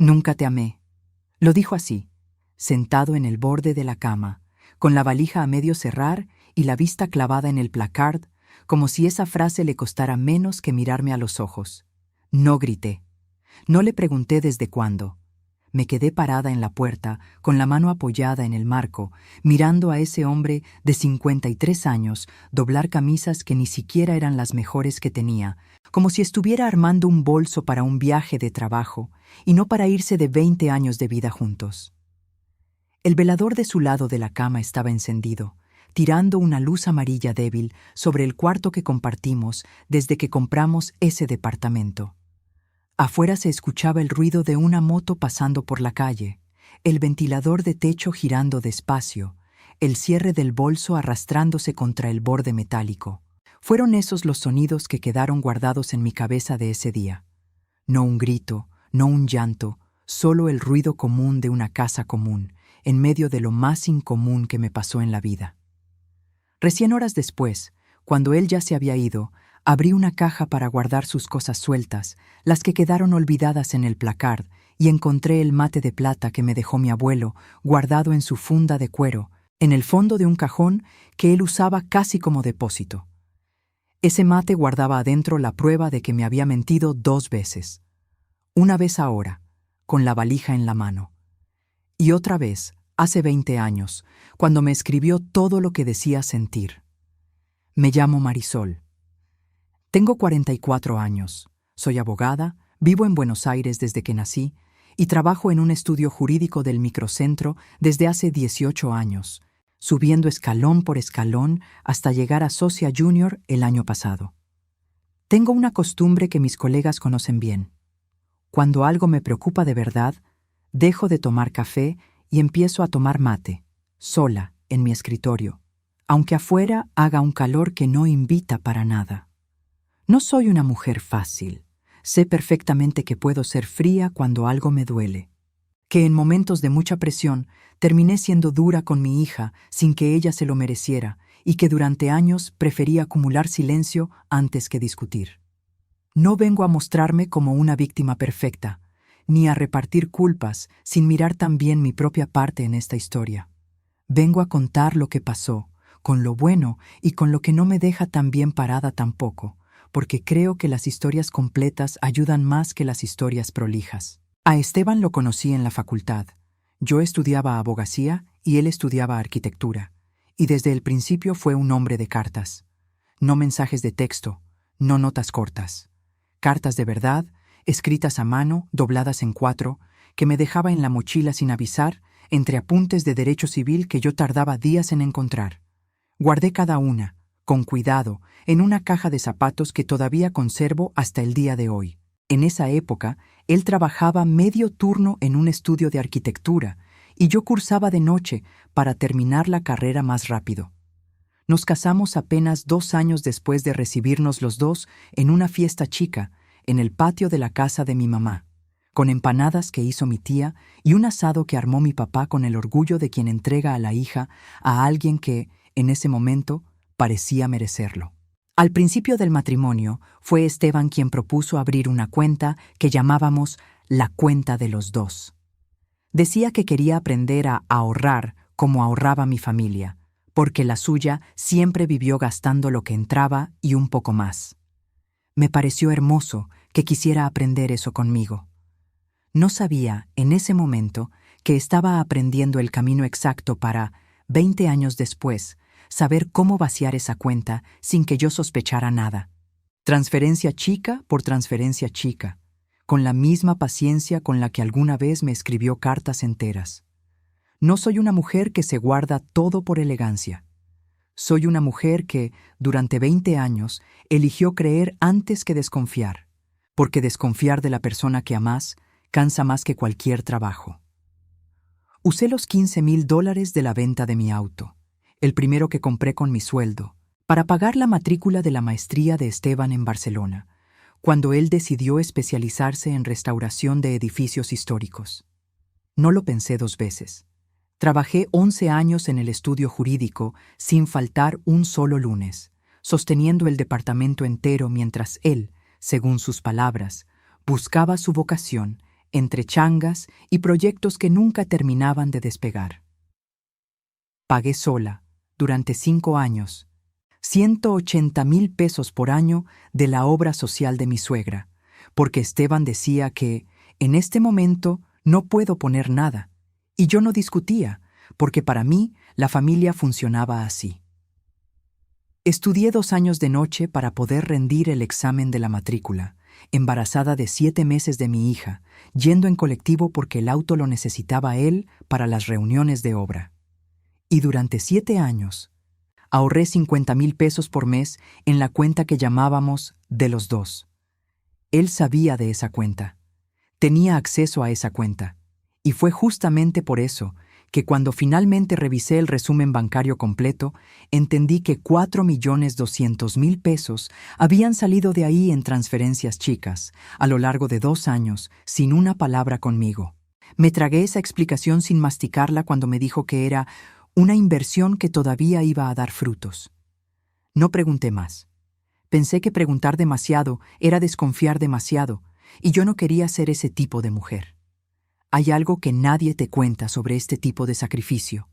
Nunca te amé. Lo dijo así, sentado en el borde de la cama, con la valija a medio cerrar y la vista clavada en el placard, como si esa frase le costara menos que mirarme a los ojos. No grité. No le pregunté desde cuándo. Me quedé parada en la puerta, con la mano apoyada en el marco, mirando a ese hombre de 53 años doblar camisas que ni siquiera eran las mejores que tenía, como si estuviera armando un bolso para un viaje de trabajo y no para irse de 20 años de vida juntos. El velador de su lado de la cama estaba encendido, tirando una luz amarilla débil sobre el cuarto que compartimos desde que compramos ese departamento. Afuera se escuchaba el ruido de una moto pasando por la calle, el ventilador de techo girando despacio, el cierre del bolso arrastrándose contra el borde metálico. Fueron esos los sonidos que quedaron guardados en mi cabeza de ese día. No un grito, no un llanto, solo el ruido común de una casa común, en medio de lo más incomún que me pasó en la vida. Recién horas después, cuando él ya se había ido, abrí una caja para guardar sus cosas sueltas, las que quedaron olvidadas en el placard, y encontré el mate de plata que me dejó mi abuelo, guardado en su funda de cuero, en el fondo de un cajón que él usaba casi como depósito. Ese mate guardaba adentro la prueba de que me había mentido 2 veces. Una vez ahora, con la valija en la mano. Y otra vez, hace 20 años, cuando me escribió todo lo que decía sentir. Me llamo Marisol. Tengo 44 años, soy abogada, vivo en Buenos Aires desde que nací y trabajo en un estudio jurídico del microcentro desde hace 18 años, subiendo escalón por escalón hasta llegar a socia junior el año pasado. Tengo una costumbre que mis colegas conocen bien. Cuando algo me preocupa de verdad, dejo de tomar café y empiezo a tomar mate, sola, en mi escritorio, aunque afuera haga un calor que no invita para nada. No soy una mujer fácil. Sé perfectamente que puedo ser fría cuando algo me duele. Que en momentos de mucha presión terminé siendo dura con mi hija sin que ella se lo mereciera y que durante años preferí acumular silencio antes que discutir. No vengo a mostrarme como una víctima perfecta, ni a repartir culpas sin mirar también mi propia parte en esta historia. Vengo a contar lo que pasó, con lo bueno y con lo que no me deja tan bien parada tampoco, porque creo que las historias completas ayudan más que las historias prolijas. A Esteban lo conocí en la facultad. Yo estudiaba abogacía y él estudiaba arquitectura, y desde el principio fue un hombre de cartas. No mensajes de texto, no notas cortas. Cartas de verdad, escritas a mano, dobladas en 4, que me dejaba en la mochila sin avisar, entre apuntes de derecho civil que yo tardaba días en encontrar. Guardé cada una, con cuidado, en una caja de zapatos que todavía conservo hasta el día de hoy. En esa época, él trabajaba medio turno en un estudio de arquitectura y yo cursaba de noche para terminar la carrera más rápido. Nos casamos apenas 2 años después de recibirnos los dos en una fiesta chica en el patio de la casa de mi mamá, con empanadas que hizo mi tía y un asado que armó mi papá con el orgullo de quien entrega a la hija a alguien que, en ese momento, parecía merecerlo. Al principio del matrimonio, fue Esteban quien propuso abrir una cuenta que llamábamos la cuenta de los dos. Decía que quería aprender a ahorrar como ahorraba mi familia, porque la suya siempre vivió gastando lo que entraba y un poco más. Me pareció hermoso que quisiera aprender eso conmigo. No sabía, en ese momento, que estaba aprendiendo el camino exacto para, 20 años después, saber cómo vaciar esa cuenta sin que yo sospechara nada. Transferencia chica por transferencia chica, con la misma paciencia con la que alguna vez me escribió cartas enteras. No soy una mujer que se guarda todo por elegancia. Soy una mujer que, durante 20 años, eligió creer antes que desconfiar, porque desconfiar de la persona que amás cansa más que cualquier trabajo. Usé los $15,000 de la venta de mi auto, el primero que compré con mi sueldo, para pagar la matrícula de la maestría de Esteban en Barcelona, cuando él decidió especializarse en restauración de edificios históricos. No lo pensé 2 veces. Trabajé 11 años en el estudio jurídico sin faltar un solo lunes, sosteniendo el departamento entero mientras él, según sus palabras, buscaba su vocación, entre changas y proyectos que nunca terminaban de despegar. Pagué sola, durante 5 años, 180,000 pesos por año de la obra social de mi suegra, porque Esteban decía que, en este momento, no puedo poner nada, y yo no discutía, porque para mí la familia funcionaba así. Estudié 2 años de noche para poder rendir el examen de la matrícula, embarazada de 7 meses de mi hija, yendo en colectivo porque el auto lo necesitaba él para las reuniones de obra. Y durante 7 años, ahorré 50,000 pesos por mes en la cuenta que llamábamos de los dos. Él sabía de esa cuenta. Tenía acceso a esa cuenta. Y fue justamente por eso que cuando finalmente revisé el resumen bancario completo, entendí que 4,200,000 pesos habían salido de ahí en transferencias chicas, a lo largo de 2 años, sin una palabra conmigo. Me tragué esa explicación sin masticarla cuando me dijo que era una inversión que todavía iba a dar frutos. No pregunté más. Pensé que preguntar demasiado era desconfiar demasiado, y yo no quería ser ese tipo de mujer. Hay algo que nadie te cuenta sobre este tipo de sacrificio.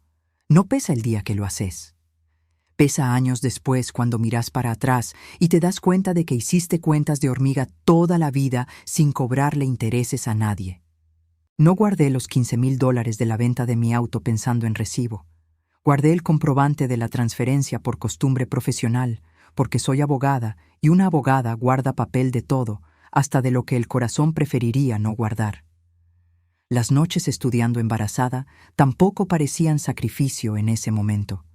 No pesa el día que lo haces. Pesa años después cuando miras para atrás y te das cuenta de que hiciste cuentas de hormiga toda la vida sin cobrarle intereses a nadie. No guardé los $15,000 de la venta de mi auto pensando en recibo. Guardé el comprobante de la transferencia por costumbre profesional, porque soy abogada y una abogada guarda papel de todo, hasta de lo que el corazón preferiría no guardar. Las noches estudiando embarazada tampoco parecían sacrificio en ese momento.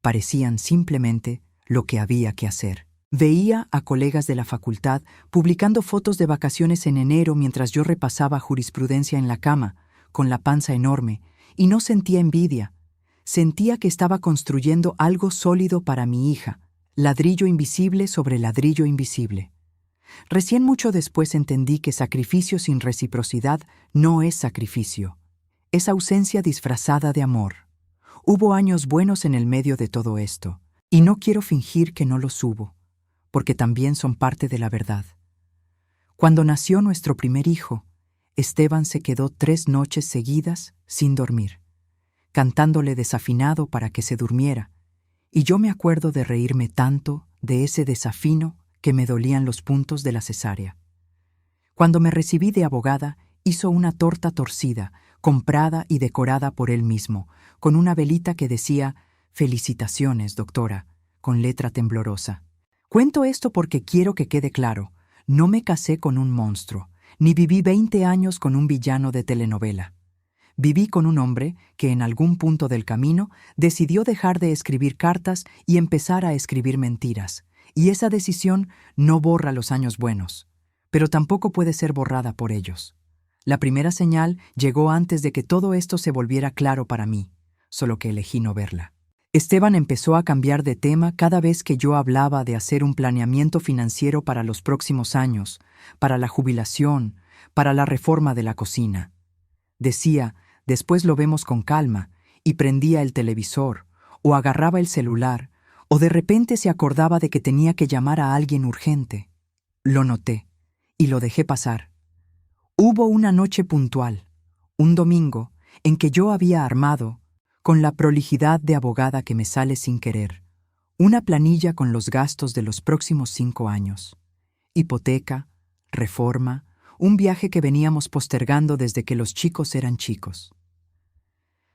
Parecían simplemente lo que había que hacer. Veía a colegas de la facultad publicando fotos de vacaciones en enero mientras yo repasaba jurisprudencia en la cama, con la panza enorme, y no sentía envidia. Sentía que estaba construyendo algo sólido para mi hija, ladrillo invisible sobre ladrillo invisible. Recién mucho después entendí que sacrificio sin reciprocidad no es sacrificio. Es ausencia disfrazada de amor. Hubo años buenos en el medio de todo esto, y no quiero fingir que no los hubo, porque también son parte de la verdad. Cuando nació nuestro primer hijo, Esteban se quedó 3 noches seguidas sin dormir, cantándole desafinado para que se durmiera, y yo me acuerdo de reírme tanto de ese desafino que me dolían los puntos de la cesárea. Cuando me recibí de abogada, hizo una torta torcida, comprada y decorada por él mismo, con una velita que decía «Felicitaciones, doctora», con letra temblorosa. Cuento esto porque quiero que quede claro, no me casé con un monstruo, ni viví 20 años con un villano de telenovela. Viví con un hombre que en algún punto del camino decidió dejar de escribir cartas y empezar a escribir mentiras. Y esa decisión no borra los años buenos, pero tampoco puede ser borrada por ellos. La primera señal llegó antes de que todo esto se volviera claro para mí, solo que elegí no verla. Esteban empezó a cambiar de tema cada vez que yo hablaba de hacer un planeamiento financiero para los próximos años, para la jubilación, para la reforma de la cocina. Decía, después lo vemos con calma, y prendía el televisor, o agarraba el celular, o de repente se acordaba de que tenía que llamar a alguien urgente. Lo noté, y lo dejé pasar. Hubo una noche puntual, un domingo, en que yo había armado, con la prolijidad de abogada que me sale sin querer, una planilla con los gastos de los próximos 5 años. Hipoteca, reforma, un viaje que veníamos postergando desde que los chicos eran chicos.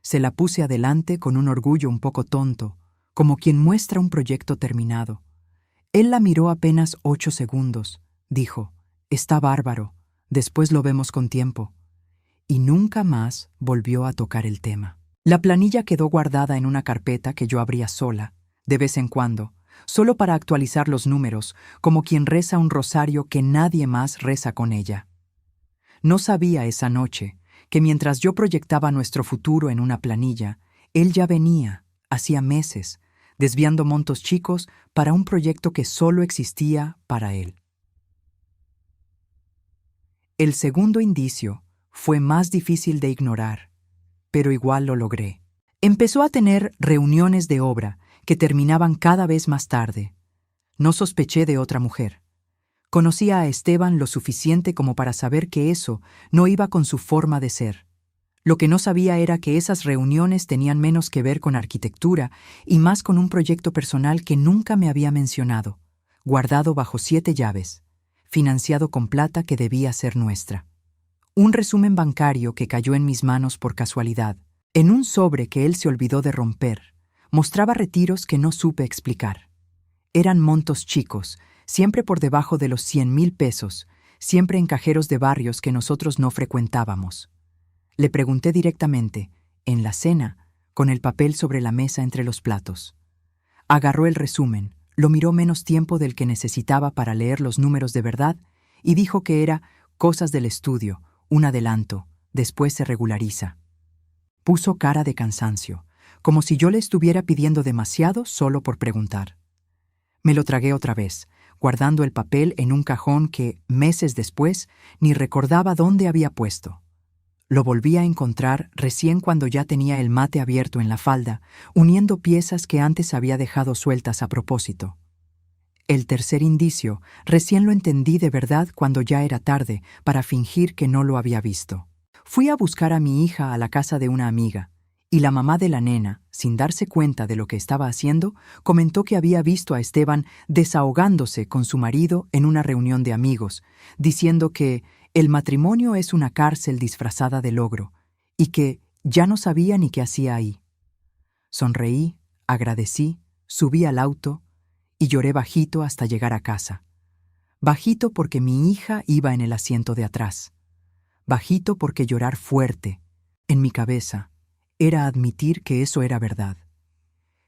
Se la puse adelante con un orgullo un poco tonto, como quien muestra un proyecto terminado. Él la miró apenas 8 segundos, dijo, «Está bárbaro, después lo vemos con tiempo», y nunca más volvió a tocar el tema. La planilla quedó guardada en una carpeta que yo abría sola, de vez en cuando, solo para actualizar los números, como quien reza un rosario que nadie más reza con ella. No sabía esa noche que mientras yo proyectaba nuestro futuro en una planilla, él ya venía, hacía meses, desviando montos chicos para un proyecto que solo existía para él. El segundo indicio fue más difícil de ignorar, pero igual lo logré. Empezó a tener reuniones de obra que terminaban cada vez más tarde. No sospeché de otra mujer. Conocía a Esteban lo suficiente como para saber que eso no iba con su forma de ser. Lo que no sabía era que esas reuniones tenían menos que ver con arquitectura y más con un proyecto personal que nunca me había mencionado, guardado bajo 7 llaves, financiado con plata que debía ser nuestra. Un resumen bancario que cayó en mis manos por casualidad, en un sobre que él se olvidó de romper, mostraba retiros que no supe explicar. Eran montos chicos, siempre por debajo de los 100,000 pesos, siempre en cajeros de barrios que nosotros no frecuentábamos. Le pregunté directamente, en la cena, con el papel sobre la mesa entre los platos. Agarró el resumen, lo miró menos tiempo del que necesitaba para leer los números de verdad y dijo que era cosas del estudio, un adelanto, después se regulariza. Puso cara de cansancio, como si yo le estuviera pidiendo demasiado solo por preguntar. Me lo tragué otra vez, guardando el papel en un cajón que, meses después, ni recordaba dónde había puesto. Lo volví a encontrar recién cuando ya tenía el mate abierto en la falda, uniendo piezas que antes había dejado sueltas a propósito. El tercer indicio recién lo entendí de verdad cuando ya era tarde para fingir que no lo había visto. Fui a buscar a mi hija a la casa de una amiga, y la mamá de la nena, sin darse cuenta de lo que estaba haciendo, comentó que había visto a Esteban desahogándose con su marido en una reunión de amigos, diciendo que el matrimonio es una cárcel disfrazada de logro, y que ya no sabía ni qué hacía ahí. Sonreí, agradecí, subí al auto y lloré bajito hasta llegar a casa. Bajito porque mi hija iba en el asiento de atrás. Bajito porque llorar fuerte, en mi cabeza, era admitir que eso era verdad.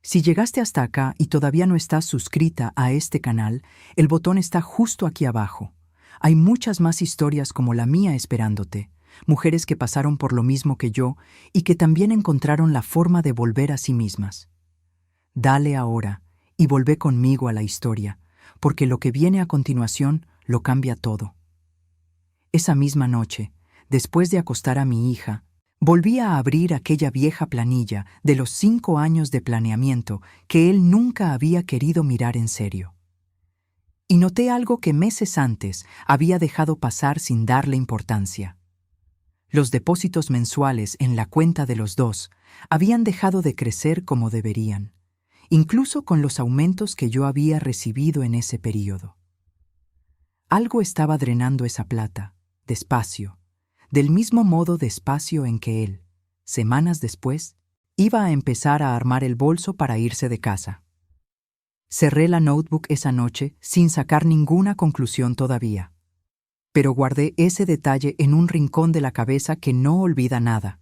Si llegaste hasta acá y todavía no estás suscrita a este canal, el botón está justo aquí abajo. Hay muchas más historias como la mía esperándote, mujeres que pasaron por lo mismo que yo y que también encontraron la forma de volver a sí mismas. Dale ahora y volvé conmigo a la historia, porque lo que viene a continuación lo cambia todo. Esa misma noche, después de acostar a mi hija, volví a abrir aquella vieja planilla de los 5 años de planeamiento que él nunca había querido mirar en serio. Y noté algo que meses antes había dejado pasar sin darle importancia. Los depósitos mensuales en la cuenta de los dos habían dejado de crecer como deberían, incluso con los aumentos que yo había recibido en ese período. Algo estaba drenando esa plata, despacio, del mismo modo despacio en que él, semanas después, iba a empezar a armar el bolso para irse de casa. Cerré la notebook esa noche sin sacar ninguna conclusión todavía. Pero guardé ese detalle en un rincón de la cabeza que no olvida nada.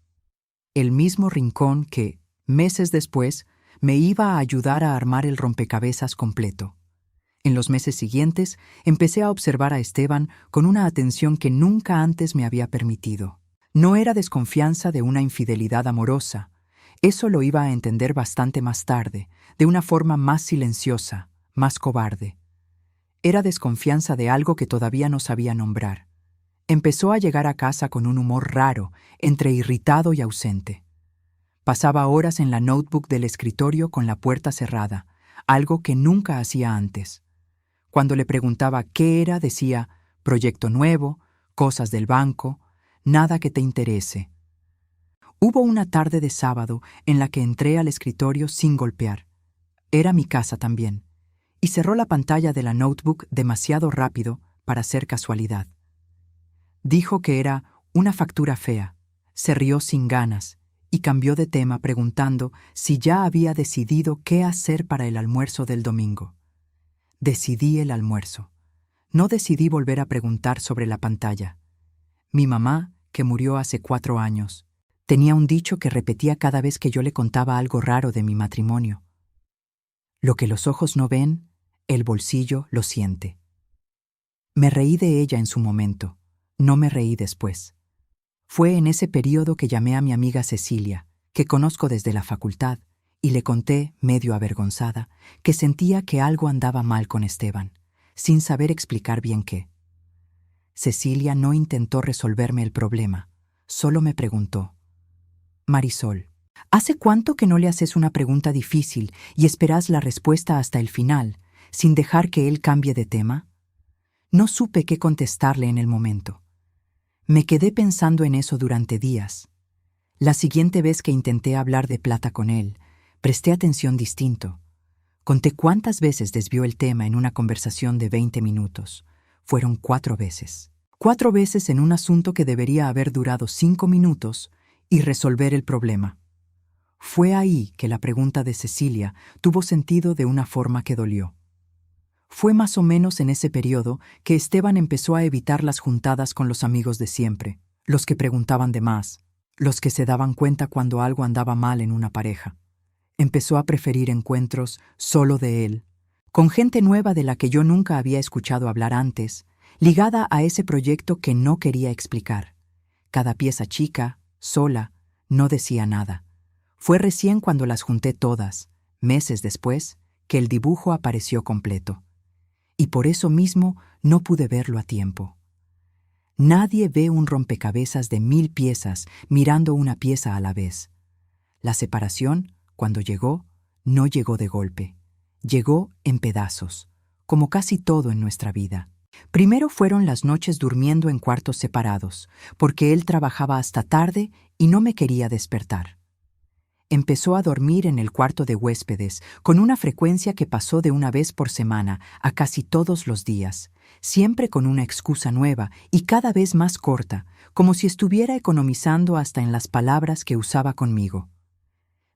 El mismo rincón que, meses después, me iba a ayudar a armar el rompecabezas completo. En los meses siguientes, empecé a observar a Esteban con una atención que nunca antes me había permitido. No era desconfianza de una infidelidad amorosa. Eso lo iba a entender bastante más tarde, de una forma más silenciosa, más cobarde. Era desconfianza de algo que todavía no sabía nombrar. Empezó a llegar a casa con un humor raro, entre irritado y ausente. Pasaba horas en la notebook del escritorio con la puerta cerrada, algo que nunca hacía antes. Cuando le preguntaba qué era, decía, proyecto nuevo, cosas del banco, nada que te interese. Hubo una tarde de sábado en la que entré al escritorio sin golpear. Era mi casa también. Y cerró la pantalla de la notebook demasiado rápido para ser casualidad. Dijo que era una factura fea, se rió sin ganas y cambió de tema preguntando si ya había decidido qué hacer para el almuerzo del domingo. Decidí el almuerzo. No decidí volver a preguntar sobre la pantalla. Mi mamá, que murió hace 4 años, tenía un dicho que repetía cada vez que yo le contaba algo raro de mi matrimonio. Lo que los ojos no ven, el bolsillo lo siente. Me reí de ella en su momento, no me reí después. Fue en ese período que llamé a mi amiga Cecilia, que conozco desde la facultad, y le conté, medio avergonzada, que sentía que algo andaba mal con Esteban, sin saber explicar bien qué. Cecilia no intentó resolverme el problema, solo me preguntó: Marisol, ¿hace cuánto que no le haces una pregunta difícil y esperas la respuesta hasta el final, sin dejar que él cambie de tema? No supe qué contestarle en el momento. Me quedé pensando en eso durante días. La siguiente vez que intenté hablar de plata con él, presté atención distinto. Conté cuántas veces desvió el tema en una conversación de 20 minutos. Fueron 4 veces. 4 veces en un asunto que debería haber durado 5 minutos y resolver el problema. Fue ahí que la pregunta de Cecilia tuvo sentido de una forma que dolió. Fue más o menos en ese periodo que Esteban empezó a evitar las juntadas con los amigos de siempre, los que preguntaban de más, los que se daban cuenta cuando algo andaba mal en una pareja. Empezó a preferir encuentros solo de él, con gente nueva de la que yo nunca había escuchado hablar antes, ligada a ese proyecto que no quería explicar. Cada pieza chica, sola, no decía nada. Fue recién cuando las junté todas, meses después, que el dibujo apareció completo. Y por eso mismo no pude verlo a tiempo. Nadie ve un rompecabezas de 1000 piezas mirando una pieza a la vez. La separación, cuando llegó, no llegó de golpe. Llegó en pedazos, como casi todo en nuestra vida. Primero fueron las noches durmiendo en cuartos separados, porque él trabajaba hasta tarde y no me quería despertar. Empezó a dormir en el cuarto de huéspedes, con una frecuencia que pasó de una vez por semana a casi todos los días, siempre con una excusa nueva y cada vez más corta, como si estuviera economizando hasta en las palabras que usaba conmigo.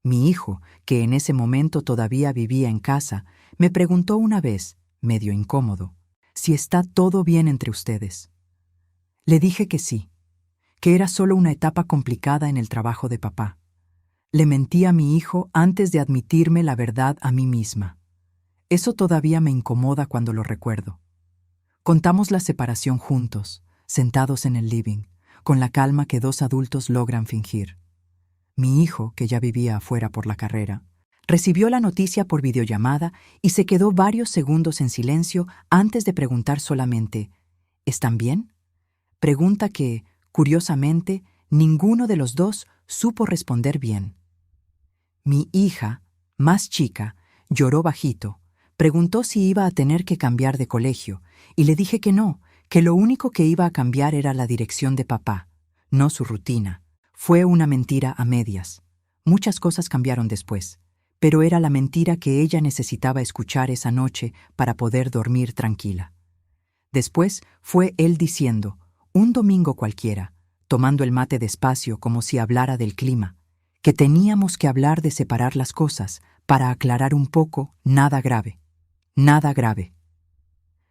Mi hijo, que en ese momento todavía vivía en casa, me preguntó una vez, medio incómodo, si está todo bien entre ustedes. Le dije que sí, que era solo una etapa complicada en el trabajo de papá. Le mentí a mi hijo antes de admitirme la verdad a mí misma. Eso todavía me incomoda cuando lo recuerdo. Contamos la separación juntos, sentados en el living, con la calma que 2 adultos logran fingir. Mi hijo, que ya vivía afuera por la carrera, recibió la noticia por videollamada y se quedó varios segundos en silencio antes de preguntar solamente, ¿están bien? Pregunta que, curiosamente, ninguno de los dos supo responder bien. Mi hija, más chica, lloró bajito, preguntó si iba a tener que cambiar de colegio, y le dije que no, que lo único que iba a cambiar era la dirección de papá, no su rutina. Fue una mentira a medias. Muchas cosas cambiaron después, pero era la mentira que ella necesitaba escuchar esa noche para poder dormir tranquila. Después fue él diciendo, un domingo cualquiera, tomando el mate despacio como si hablara del clima, que teníamos que hablar de separar las cosas para aclarar un poco, nada grave. Nada grave.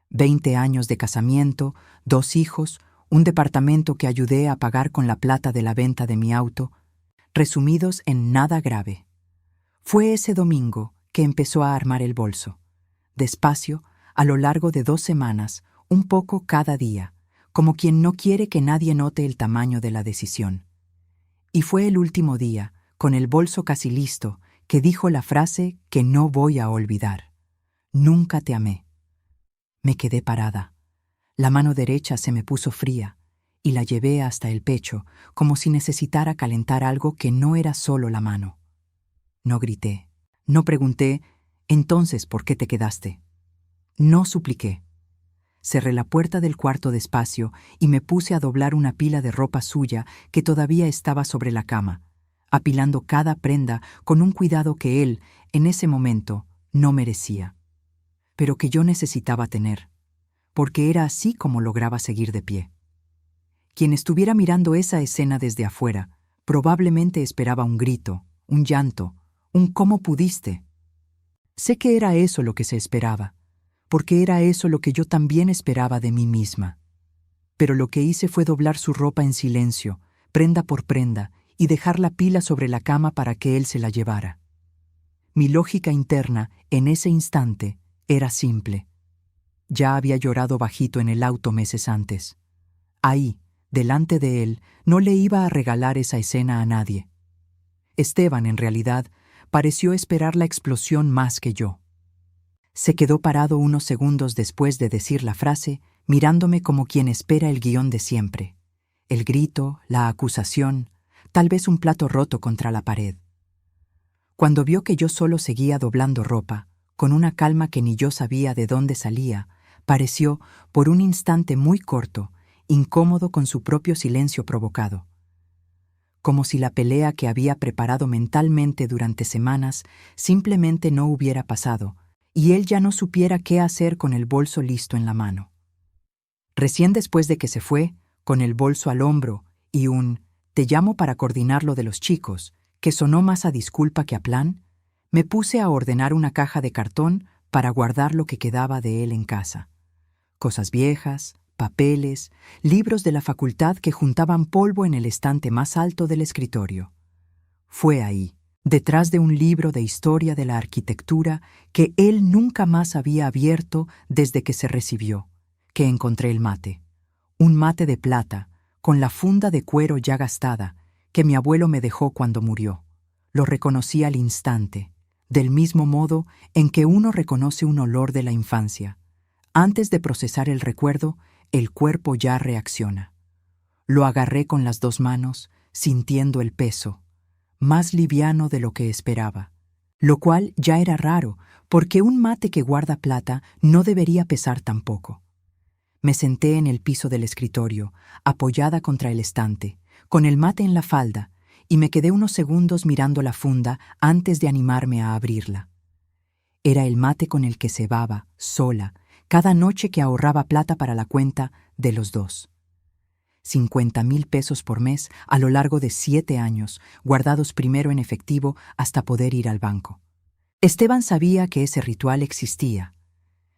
20 años de casamiento, 2 hijos, un departamento que ayudé a pagar con la plata de la venta de mi auto, resumidos en nada grave. Fue ese domingo que empezó a armar el bolso. Despacio, a lo largo de 2 semanas, un poco cada día, como quien no quiere que nadie note el tamaño de la decisión. Y fue el último día, con el bolso casi listo, que dijo la frase que no voy a olvidar. Nunca te amé. Me quedé parada. La mano derecha se me puso fría y la llevé hasta el pecho, como si necesitara calentar algo que no era solo la mano. No grité, no pregunté, entonces, ¿por qué te quedaste? No supliqué. Cerré la puerta del cuarto despacio y me puse a doblar una pila de ropa suya que todavía estaba sobre la cama, apilando cada prenda con un cuidado que él, en ese momento, no merecía, pero que yo necesitaba tener, porque era así como lograba seguir de pie. Quien estuviera mirando esa escena desde afuera, probablemente esperaba un grito, un llanto, un ¿cómo pudiste? Sé que era eso lo que se esperaba, porque era eso lo que yo también esperaba de mí misma. Pero lo que hice fue doblar su ropa en silencio, prenda por prenda, y dejar la pila sobre la cama para que él se la llevara. Mi lógica interna, en ese instante, era simple. Ya había llorado bajito en el auto meses antes. Ahí, delante de él, no le iba a regalar esa escena a nadie. Esteban, en realidad, pareció esperar la explosión más que yo. Se quedó parado unos segundos después de decir la frase, mirándome como quien espera el guión de siempre. El grito, la acusación, tal vez un plato roto contra la pared. Cuando vio que yo solo seguía doblando ropa, con una calma que ni yo sabía de dónde salía, Pareció, por un instante muy corto, incómodo con su propio silencio provocado. Como si la pelea que había preparado mentalmente durante semanas simplemente no hubiera pasado, y él ya no supiera qué hacer con el bolso listo en la mano. Recién después de que se fue, con el bolso al hombro y un «te llamo para coordinar lo de los chicos», que sonó más a disculpa que a plan, me puse a ordenar una caja de cartón para guardar lo que quedaba de él en casa. Cosas viejas, papeles, libros de la facultad que juntaban polvo en el estante más alto del escritorio. Fue ahí, detrás de un libro de historia de la arquitectura que él nunca más había abierto desde que se recibió, que encontré el mate. Un mate de plata, con la funda de cuero ya gastada, que mi abuelo me dejó cuando murió. Lo reconocí al instante, del mismo modo en que uno reconoce un olor de la infancia. Antes de procesar el recuerdo, el cuerpo ya reacciona. Lo agarré con las dos manos, sintiendo el peso, más liviano de lo que esperaba, lo cual ya era raro, porque un mate que guarda plata no debería pesar tan poco. Me senté en el piso del escritorio, apoyada contra el estante, con el mate en la falda, y me quedé unos segundos mirando la funda antes de animarme a abrirla. Era el mate con el que cebaba, sola, cada noche que ahorraba plata para la cuenta de los dos. 50,000 pesos por mes a lo largo de 7 años, guardados primero en efectivo hasta poder ir al banco. Esteban sabía que ese ritual existía.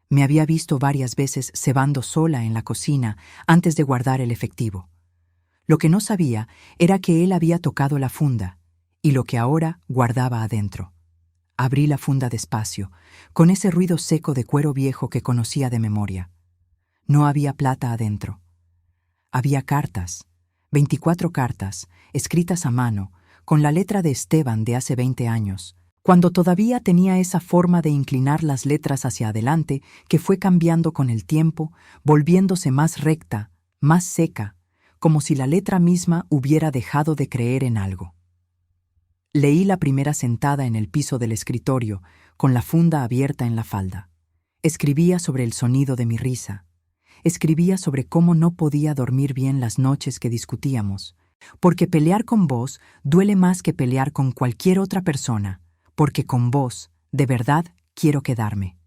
Me había visto varias veces cebando sola en la cocina antes de guardar el efectivo. Lo que no sabía era que él había tocado la funda y lo que ahora guardaba adentro. Abrí la funda despacio, con ese ruido seco de cuero viejo que conocía de memoria. No había plata adentro. Había cartas, 24 cartas, escritas a mano, con la letra de Esteban de hace 20 años, cuando todavía tenía esa forma de inclinar las letras hacia adelante que fue cambiando con el tiempo, volviéndose más recta, más seca, como si la letra misma hubiera dejado de creer en algo. Leí la primera sentada en el piso del escritorio, con la funda abierta en la falda. Escribía sobre el sonido de mi risa. Escribía sobre cómo no podía dormir bien las noches que discutíamos, porque pelear con vos duele más que pelear con cualquier otra persona, porque con vos, de verdad, quiero quedarme.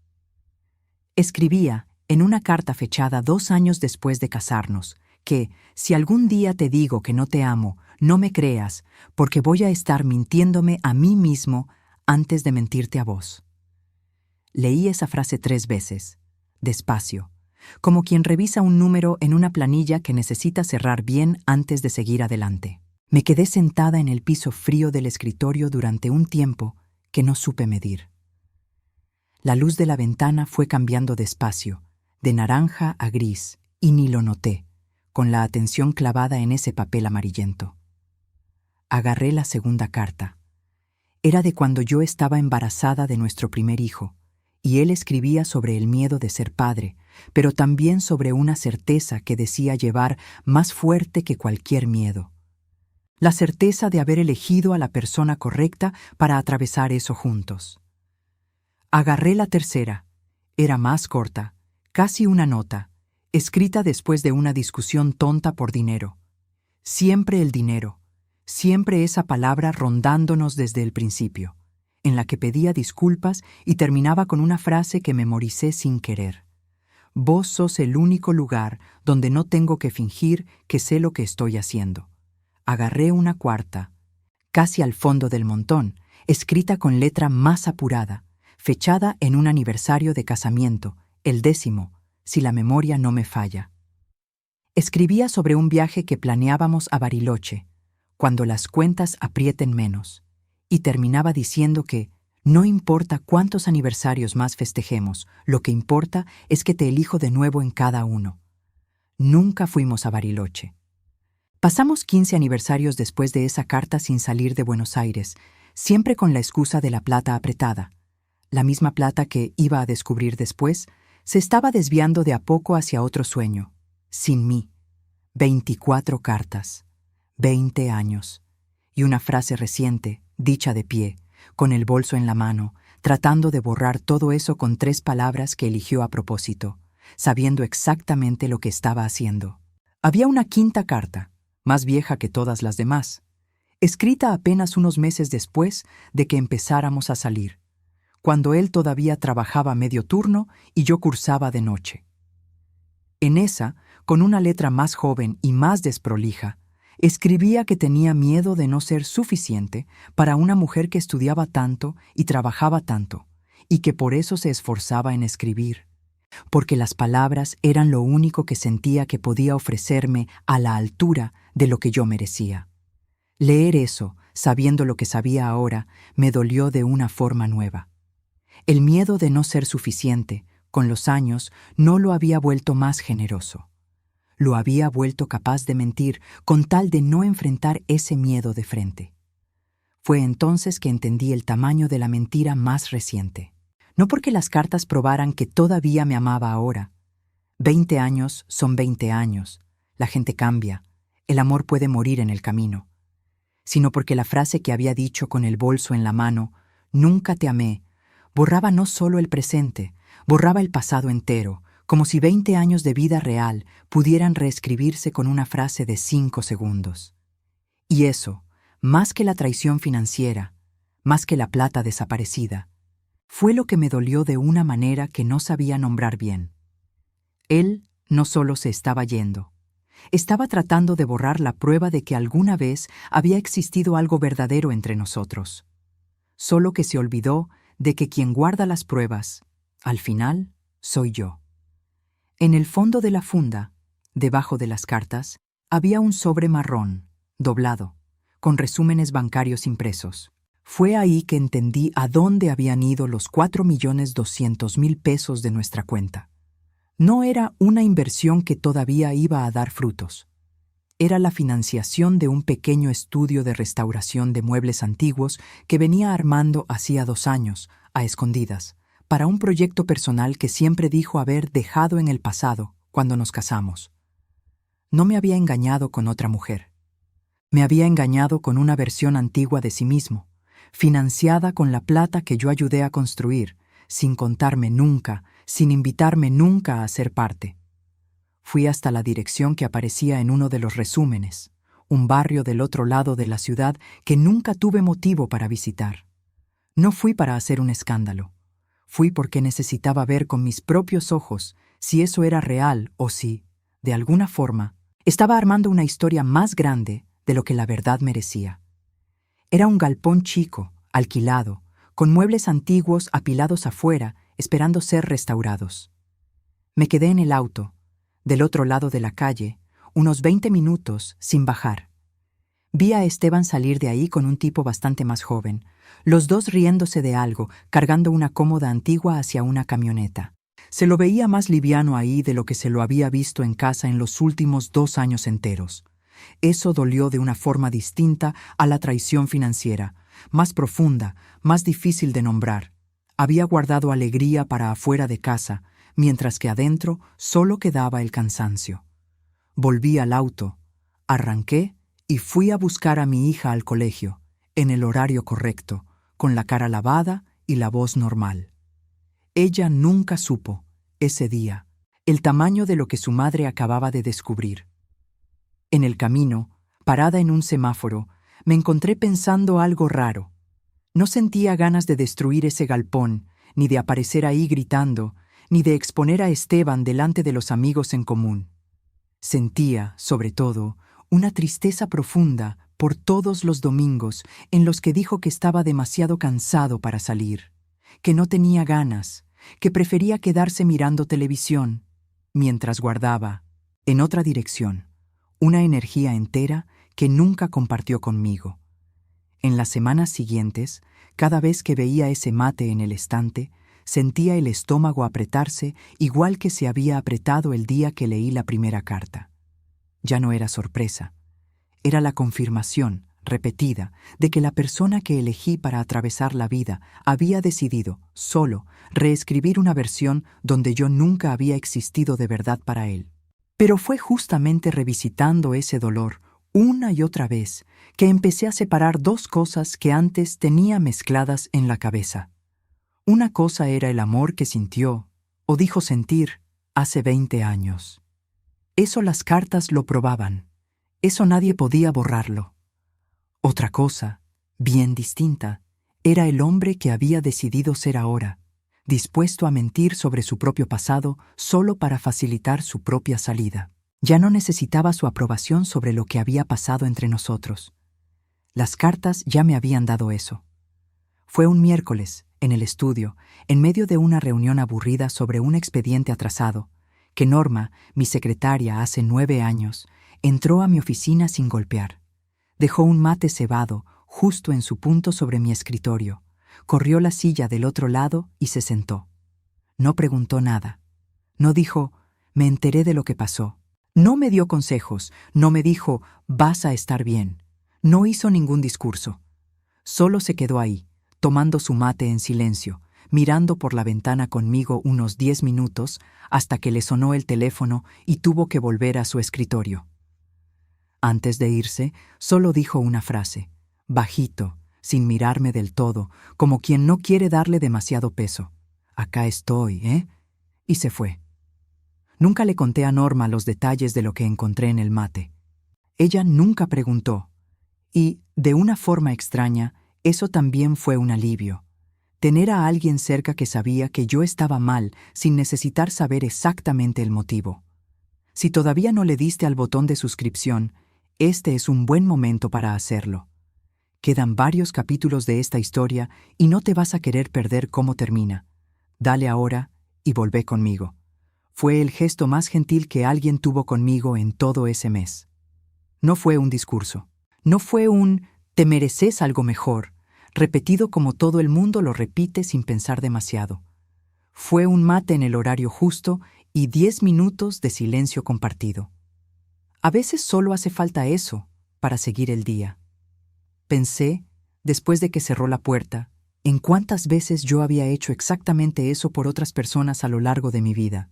Escribía, en una carta fechada 2 años después de casarnos, que, si algún día te digo que no te amo, no me creas, porque voy a estar mintiéndome a mí mismo antes de mentirte a vos. Leí esa frase 3 veces, despacio, como quien revisa un número en una planilla que necesita cerrar bien antes de seguir adelante. Me quedé sentada en el piso frío del escritorio durante un tiempo que no supe medir. La luz de la ventana fue cambiando despacio, de naranja a gris, y ni lo noté, con la atención clavada en ese papel amarillento. Agarré la segunda carta. Era de cuando yo estaba embarazada de nuestro primer hijo, y él escribía sobre el miedo de ser padre, pero también sobre una certeza que decía llevar más fuerte que cualquier miedo. La certeza de haber elegido a la persona correcta para atravesar eso juntos. Agarré la tercera. Era más corta, casi una nota, escrita después de una discusión tonta por dinero. Siempre el dinero, siempre esa palabra rondándonos desde el principio, en la que pedía disculpas y terminaba con una frase que memoricé sin querer. Vos sos el único lugar donde no tengo que fingir que sé lo que estoy haciendo. Agarré una cuarta, casi al fondo del montón, escrita con letra más apurada, fechada en un aniversario de casamiento, el 10º, si la memoria no me falla. Escribía sobre un viaje que planeábamos a Bariloche, cuando las cuentas aprieten menos, y terminaba diciendo que no importa cuántos aniversarios más festejemos, lo que importa es que te elijo de nuevo en cada uno. Nunca fuimos a Bariloche. Pasamos 15 aniversarios después de esa carta sin salir de Buenos Aires, siempre con la excusa de la plata apretada. La misma plata que iba a descubrir después se estaba desviando de a poco hacia otro sueño, sin mí. 24 cartas, 20 años, y una frase reciente, dicha de pie, con el bolso en la mano, tratando de borrar todo eso con 3 palabras que eligió a propósito, sabiendo exactamente lo que estaba haciendo. Había una quinta carta, más vieja que todas las demás, escrita apenas unos meses después de que empezáramos a salir, cuando él todavía trabajaba medio turno y yo cursaba de noche. En esa, con una letra más joven y más desprolija, escribía que tenía miedo de no ser suficiente para una mujer que estudiaba tanto y trabajaba tanto, y que por eso se esforzaba en escribir, porque las palabras eran lo único que sentía que podía ofrecerme a la altura de lo que yo merecía. Leer eso, sabiendo lo que sabía ahora, me dolió de una forma nueva. El miedo de no ser suficiente, con los años, no lo había vuelto más generoso. Lo había vuelto capaz de mentir con tal de no enfrentar ese miedo de frente. Fue entonces que entendí el tamaño de la mentira más reciente. No porque las cartas probaran que todavía me amaba ahora. 20 años son 20 años. La gente cambia. El amor puede morir en el camino. Sino porque la frase que había dicho con el bolso en la mano, «Nunca te amé», borraba no solo el presente, borraba el pasado entero, como si 20 años de vida real pudieran reescribirse con una frase de 5 segundos. Y eso, más que la traición financiera, más que la plata desaparecida, fue lo que me dolió de una manera que no sabía nombrar bien. Él no solo se estaba yendo, estaba tratando de borrar la prueba de que alguna vez había existido algo verdadero entre nosotros. Solo que se olvidó de que quien guarda las pruebas, al final, soy yo. En el fondo de la funda, debajo de las cartas, había un sobre marrón, doblado, con resúmenes bancarios impresos. Fue ahí que entendí a dónde habían ido los 4.200.000 pesos de nuestra cuenta. No era una inversión que todavía iba a dar frutos. Era la financiación de un pequeño estudio de restauración de muebles antiguos que venía armando hacía 2 años, a escondidas, para un proyecto personal que siempre dijo haber dejado en el pasado cuando nos casamos. No me había engañado con otra mujer. Me había engañado con una versión antigua de sí mismo, financiada con la plata que yo ayudé a construir, sin contarme nunca, sin invitarme nunca a ser parte. Fui hasta la dirección que aparecía en uno de los resúmenes, un barrio del otro lado de la ciudad que nunca tuve motivo para visitar. No fui para hacer un escándalo. Fui porque necesitaba ver con mis propios ojos si eso era real o si, de alguna forma, estaba armando una historia más grande de lo que la verdad merecía. Era un galpón chico, alquilado, con muebles antiguos apilados afuera, esperando ser restaurados. Me quedé en el auto, del otro lado de la calle, unos 20 minutos sin bajar. Vi a Esteban salir de ahí con un tipo bastante más joven, los dos riéndose de algo, cargando una cómoda antigua hacia una camioneta. Se lo veía más liviano ahí de lo que se lo había visto en casa en los últimos 2 años enteros. Eso dolió de una forma distinta a la traición financiera, más profunda, más difícil de nombrar. Había guardado alegría para afuera de casa, mientras que adentro solo quedaba el cansancio. Volví al auto, arranqué y fui a buscar a mi hija al colegio, en el horario correcto, con la cara lavada y la voz normal. Ella nunca supo, ese día, el tamaño de lo que su madre acababa de descubrir. En el camino, parada en un semáforo, me encontré pensando algo raro. No sentía ganas de destruir ese galpón, ni de aparecer ahí gritando, ni de exponer a Esteban delante de los amigos en común. Sentía, sobre todo, una tristeza profunda por todos los domingos en los que dijo que estaba demasiado cansado para salir, que no tenía ganas, que prefería quedarse mirando televisión, mientras guardaba, en otra dirección, una energía entera que nunca compartió conmigo. En las semanas siguientes, cada vez que veía ese mate en el estante, sentía el estómago apretarse igual que se había apretado el día que leí la primera carta. Ya no era sorpresa. Era la confirmación, repetida, de que la persona que elegí para atravesar la vida había decidido, solo, reescribir una versión donde yo nunca había existido de verdad para él. Pero fue justamente revisitando ese dolor, una y otra vez, que empecé a separar 2 cosas que antes tenía mezcladas en la cabeza. Una cosa era el amor que sintió, o dijo sentir, Hace 20 años. Eso las cartas lo probaban. Eso nadie podía borrarlo. Otra cosa, bien distinta, era el hombre que había decidido ser ahora, dispuesto a mentir sobre su propio pasado solo para facilitar su propia salida. Ya no necesitaba su aprobación sobre lo que había pasado entre nosotros. Las cartas ya me habían dado eso. Fue un miércoles, en el estudio, en medio de una reunión aburrida sobre un expediente atrasado, que Norma, mi secretaria hace 9 años, entró a mi oficina sin golpear. Dejó un mate cebado justo en su punto sobre mi escritorio, corrió la silla del otro lado y se sentó. No preguntó nada. No dijo, me enteré de lo que pasó. No me dio consejos, no me dijo, vas a estar bien. No hizo ningún discurso. Solo se quedó ahí, tomando su mate en silencio, mirando por la ventana conmigo unos 10 minutos hasta que le sonó el teléfono y tuvo que volver a su escritorio. Antes de irse, solo dijo una frase, bajito, sin mirarme del todo, como quien no quiere darle demasiado peso. Acá estoy, ¿eh? Y se fue. Nunca le conté a Norma los detalles de lo que encontré en el mate. Ella nunca preguntó. Y, de una forma extraña, eso también fue un alivio. Tener a alguien cerca que sabía que yo estaba mal sin necesitar saber exactamente el motivo. Si todavía no le diste al botón de suscripción, este es un buen momento para hacerlo. Quedan varios capítulos de esta historia y no te vas a querer perder cómo termina. Dale ahora y volvé conmigo. Fue el gesto más gentil que alguien tuvo conmigo en todo ese mes. No fue un discurso. No fue un «te mereces algo mejor», repetido como todo el mundo lo repite sin pensar demasiado. Fue un mate en el horario justo y 10 minutos de silencio compartido. A veces solo hace falta eso para seguir el día. Pensé, después de que cerró la puerta, en cuántas veces yo había hecho exactamente eso por otras personas a lo largo de mi vida.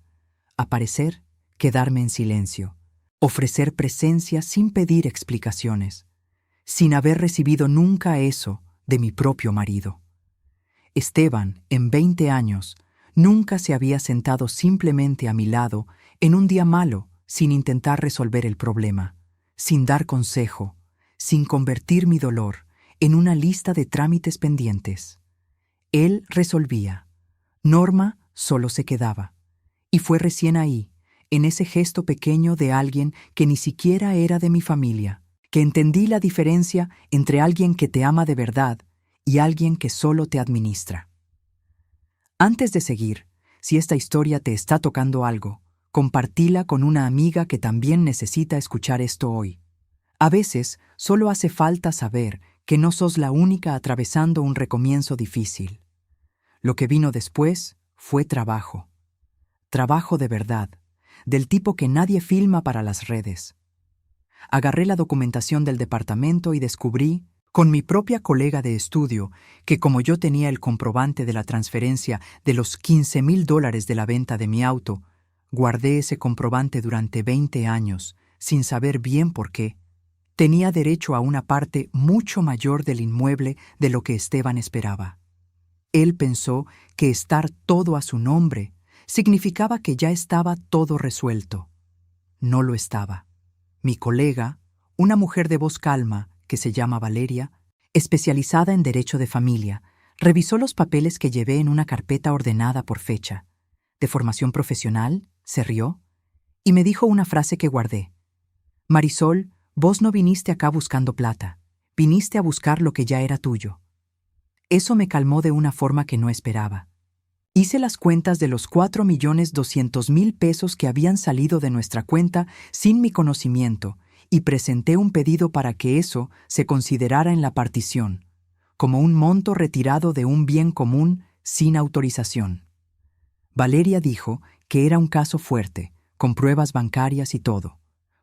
Aparecer, quedarme en silencio, ofrecer presencia sin pedir explicaciones, sin haber recibido nunca eso de mi propio marido. Esteban, en 20 años, nunca se había sentado simplemente a mi lado en un día malo sin intentar resolver el problema, sin dar consejo, sin convertir mi dolor en una lista de trámites pendientes. Él resolvía. Norma solo se quedaba. Y fue recién ahí, en ese gesto pequeño de alguien que ni siquiera era de mi familia, que entendí la diferencia entre alguien que te ama de verdad y alguien que solo te administra. Antes de seguir, si esta historia te está tocando algo, compartíla con una amiga que también necesita escuchar esto hoy. A veces solo hace falta saber que no sos la única atravesando un recomienzo difícil. Lo que vino después fue trabajo. Trabajo de verdad, del tipo que nadie filma para las redes. Agarré la documentación del departamento y descubrí, con mi propia colega de estudio, que como yo tenía el comprobante de la transferencia de los $15,000 de la venta de mi auto, guardé ese comprobante durante 20 años, sin saber bien por qué. Tenía derecho a una parte mucho mayor del inmueble de lo que Esteban esperaba. Él pensó que estar todo a su nombre significaba que ya estaba todo resuelto. No lo estaba. Mi colega, una mujer de voz calma que se llama Valeria, especializada en derecho de familia, revisó los papeles que llevé en una carpeta ordenada por fecha. De formación profesional, se rió y me dijo una frase que guardé. Marisol, vos no viniste acá buscando plata, viniste a buscar lo que ya era tuyo. Eso me calmó de una forma que no esperaba. Hice las cuentas de los 4.200.000 pesos que habían salido de nuestra cuenta sin mi conocimiento y presenté un pedido para que eso se considerara en la partición, como un monto retirado de un bien común sin autorización. Valeria dijo que era un caso fuerte, con pruebas bancarias y todo,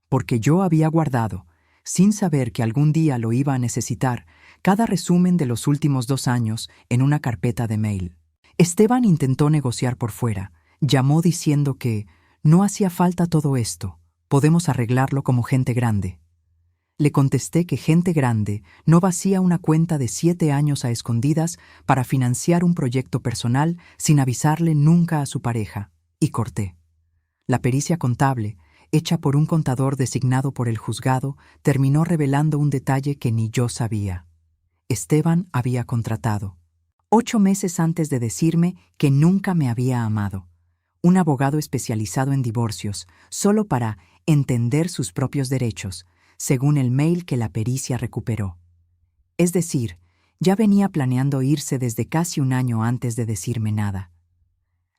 porque yo había guardado, sin saber que algún día lo iba a necesitar, cada resumen de los últimos 2 años en una carpeta de mail. Esteban intentó negociar por fuera, llamó diciendo que no hacía falta todo esto, podemos arreglarlo como gente grande. Le contesté que gente grande no vacía una cuenta de 7 años a escondidas para financiar un proyecto personal sin avisarle nunca a su pareja, y corté. La pericia contable, hecha por un contador designado por el juzgado, terminó revelando un detalle que ni yo sabía. Esteban había contratado, 8 meses antes de decirme que nunca me había amado, un abogado especializado en divorcios, solo para entender sus propios derechos, según el mail que la pericia recuperó. Es decir, ya venía planeando irse desde casi un año antes de decirme nada.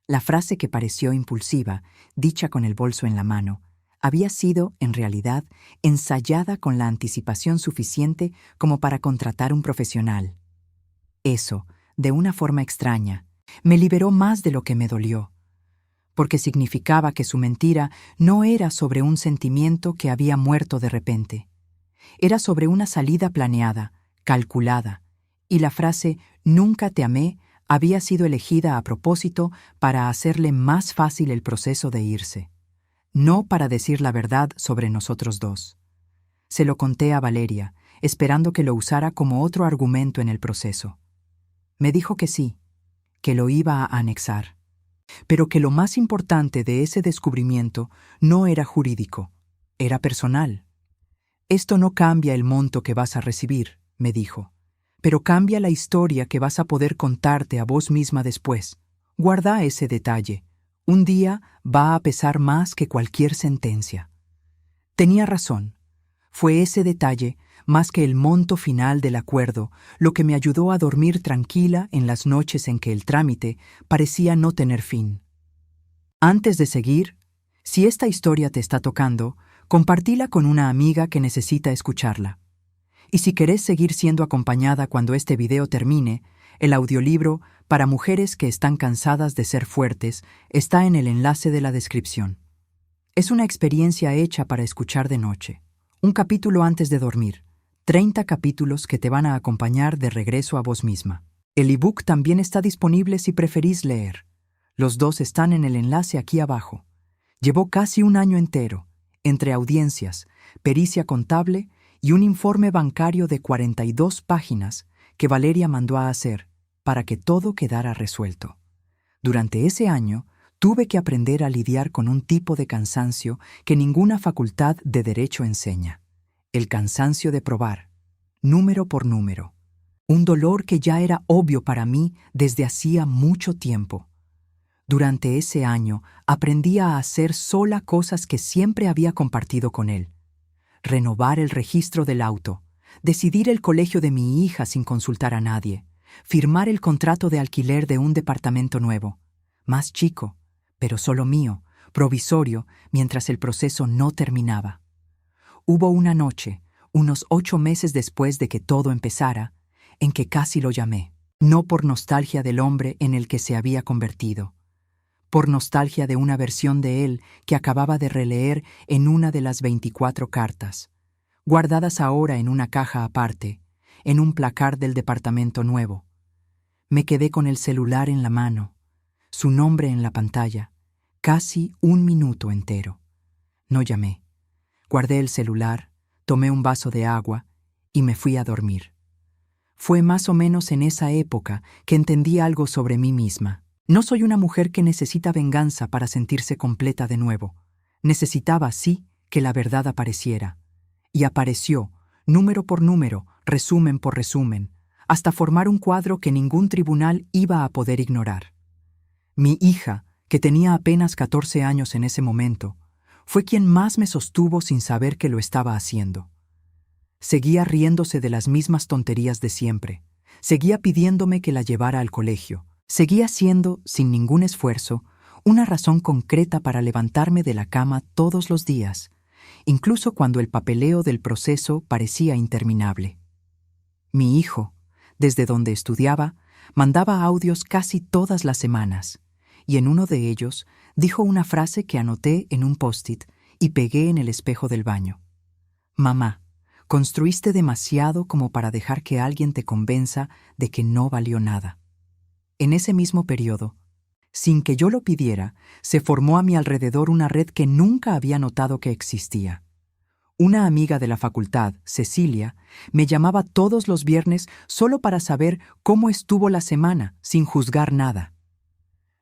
La frase que pareció impulsiva, dicha con el bolso en la mano, había sido, en realidad, ensayada con la anticipación suficiente como para contratar un profesional. Eso, de una forma extraña, me liberó más de lo que me dolió, porque significaba que su mentira no era sobre un sentimiento que había muerto de repente. Era sobre una salida planeada, calculada, y la frase «nunca te amé» había sido elegida a propósito para hacerle más fácil el proceso de irse, no para decir la verdad sobre nosotros dos. Se lo conté a Valeria, esperando que lo usara como otro argumento en el proceso. Me dijo que sí, que lo iba a anexar, pero que lo más importante de ese descubrimiento no era jurídico, era personal. «Esto no cambia el monto que vas a recibir», me dijo, «pero cambia la historia que vas a poder contarte a vos misma después. Guarda ese detalle. Un día va a pesar más que cualquier sentencia». Tenía razón. Fue ese detalle, más que el monto final del acuerdo, lo que me ayudó a dormir tranquila en las noches en que el trámite parecía no tener fin. Antes de seguir, si esta historia te está tocando, compartila con una amiga que necesita escucharla. Y si querés seguir siendo acompañada cuando este video termine, el audiolibro Para mujeres que están cansadas de ser fuertes está en el enlace de la descripción. Es una experiencia hecha para escuchar de noche. Un capítulo antes de dormir. 30 capítulos que te van a acompañar de regreso a vos misma. El ebook también está disponible si preferís leer. Los dos están en el enlace aquí abajo. Llevó casi un año entero, entre audiencias, pericia contable y un informe bancario de 42 páginas que Valeria mandó a hacer para que todo quedara resuelto. Durante ese año, tuve que aprender a lidiar con un tipo de cansancio que ninguna facultad de derecho enseña. El cansancio de probar, número por número. Un dolor que ya era obvio para mí desde hacía mucho tiempo. Durante ese año aprendí a hacer sola cosas que siempre había compartido con él. Renovar el registro del auto, decidir el colegio de mi hija sin consultar a nadie, firmar el contrato de alquiler de un departamento nuevo, más chico, pero solo mío, provisorio, mientras el proceso no terminaba. Hubo una noche, unos 8 meses después de que todo empezara, en que casi lo llamé, no por nostalgia del hombre en el que se había convertido, por nostalgia de una versión de él que acababa de releer en una de las 24 cartas, guardadas ahora en una caja aparte, en un placard del departamento nuevo. Me quedé con el celular en la mano, su nombre en la pantalla, casi 1 minuto entero. No llamé. Guardé el celular, tomé un vaso de agua y me fui a dormir. Fue más o menos en esa época que entendí algo sobre mí misma. No soy una mujer que necesita venganza para sentirse completa de nuevo. Necesitaba, sí, que la verdad apareciera. Y apareció, número por número, resumen por resumen, hasta formar un cuadro que ningún tribunal iba a poder ignorar. Mi hija, que tenía apenas 14 años en ese momento, fue quien más me sostuvo sin saber que lo estaba haciendo. Seguía riéndose de las mismas tonterías de siempre. Seguía pidiéndome que la llevara al colegio. Seguía siendo, sin ningún esfuerzo, una razón concreta para levantarme de la cama todos los días, incluso cuando el papeleo del proceso parecía interminable. Mi hijo, desde donde estudiaba, mandaba audios casi todas las semanas, y en uno de ellos dijo una frase que anoté en un post-it y pegué en el espejo del baño. «Mamá, construiste demasiado como para dejar que alguien te convenza de que no valió nada». En ese mismo periodo, sin que yo lo pidiera, se formó a mi alrededor una red que nunca había notado que existía. Una amiga de la facultad, Cecilia, me llamaba todos los viernes solo para saber cómo estuvo la semana, sin juzgar nada.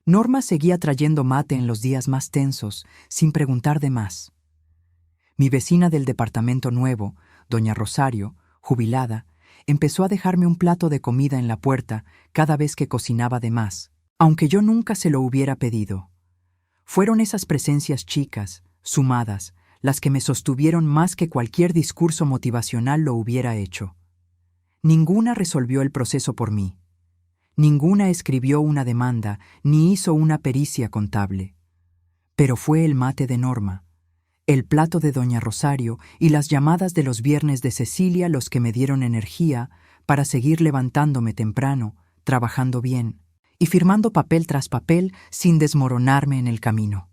Norma seguía trayendo mate en los días más tensos, sin preguntar de más. Mi vecina del departamento nuevo, doña Rosario, jubilada, empezó a dejarme un plato de comida en la puerta cada vez que cocinaba de más, aunque yo nunca se lo hubiera pedido. Fueron esas presencias chicas, sumadas, las que me sostuvieron más que cualquier discurso motivacional lo hubiera hecho. Ninguna resolvió el proceso por mí. Ninguna escribió una demanda ni hizo una pericia contable. Pero fue el mate de Norma, el plato de doña Rosario y las llamadas de los viernes de Cecilia los que me dieron energía para seguir levantándome temprano, trabajando bien y firmando papel tras papel sin desmoronarme en el camino.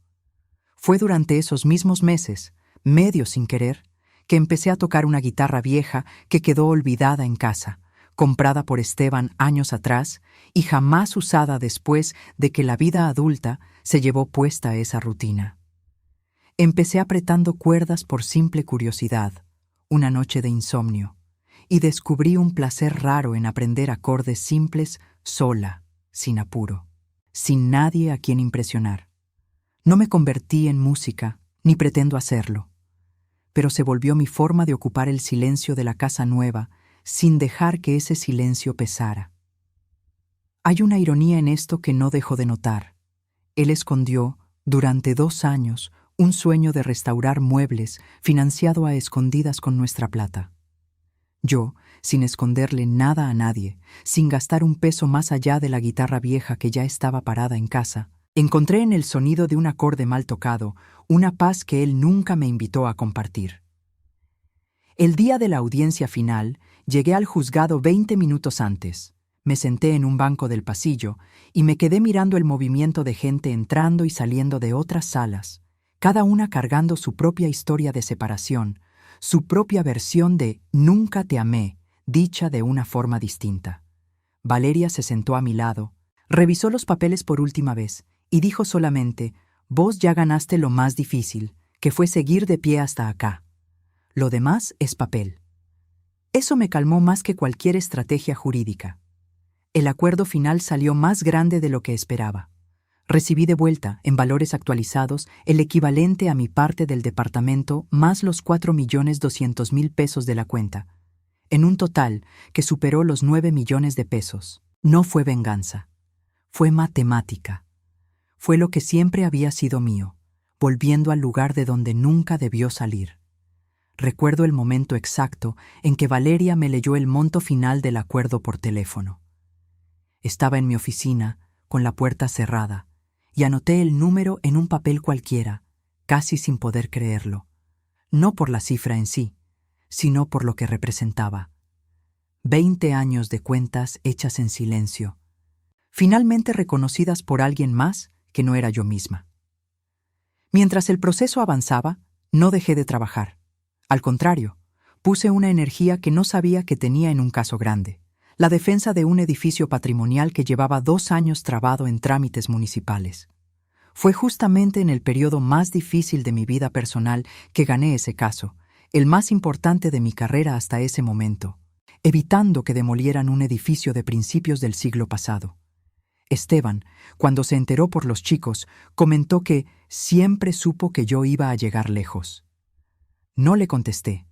Fue durante esos mismos meses, medio sin querer, que empecé a tocar una guitarra vieja que quedó olvidada en casa, comprada por Esteban años atrás y jamás usada después de que la vida adulta se llevó puesta esa rutina. Empecé apretando cuerdas por simple curiosidad, una noche de insomnio, y descubrí un placer raro en aprender acordes simples sola, sin apuro, sin nadie a quien impresionar. No me convertí en música, ni pretendo hacerlo, pero se volvió mi forma de ocupar el silencio de la casa nueva, sin dejar que ese silencio pesara. Hay una ironía en esto que no dejo de notar. Él escondió, durante 2 años, un sueño de restaurar muebles financiado a escondidas con nuestra plata. Yo, sin esconderle nada a nadie, sin gastar un peso más allá de la guitarra vieja que ya estaba parada en casa, encontré en el sonido de un acorde mal tocado una paz que él nunca me invitó a compartir. El día de la audiencia final, llegué al juzgado 20 minutos antes. Me senté en un banco del pasillo y me quedé mirando el movimiento de gente entrando y saliendo de otras salas, cada una cargando su propia historia de separación, su propia versión de «Nunca te amé», dicha de una forma distinta. Valeria se sentó a mi lado, revisó los papeles por última vez y dijo solamente: «Vos ya ganaste lo más difícil, que fue seguir de pie hasta acá. Lo demás es papel». Eso me calmó más que cualquier estrategia jurídica. El acuerdo final salió más grande de lo que esperaba. Recibí de vuelta, en valores actualizados, el equivalente a mi parte del departamento más los 4.200.000 pesos de la cuenta, en un total que superó los 9 millones de pesos. No fue venganza, fue matemática. Fue lo que siempre había sido mío, volviendo al lugar de donde nunca debió salir. Recuerdo el momento exacto en que Valeria me leyó el monto final del acuerdo por teléfono. Estaba en mi oficina, con la puerta cerrada, y anoté el número en un papel cualquiera, casi sin poder creerlo. No por la cifra en sí, sino por lo que representaba. 20 años de cuentas hechas en silencio, finalmente reconocidas por alguien más que no era yo misma. Mientras el proceso avanzaba, no dejé de trabajar. Al contrario, puse una energía que no sabía que tenía en un caso grande: la defensa de un edificio patrimonial que llevaba 2 años trabado en trámites municipales. Fue justamente en el periodo más difícil de mi vida personal que gané ese caso, el más importante de mi carrera hasta ese momento, evitando que demolieran un edificio de principios del siglo pasado. Esteban, cuando se enteró por los chicos, comentó que siempre supo que yo iba a llegar lejos. No le contesté.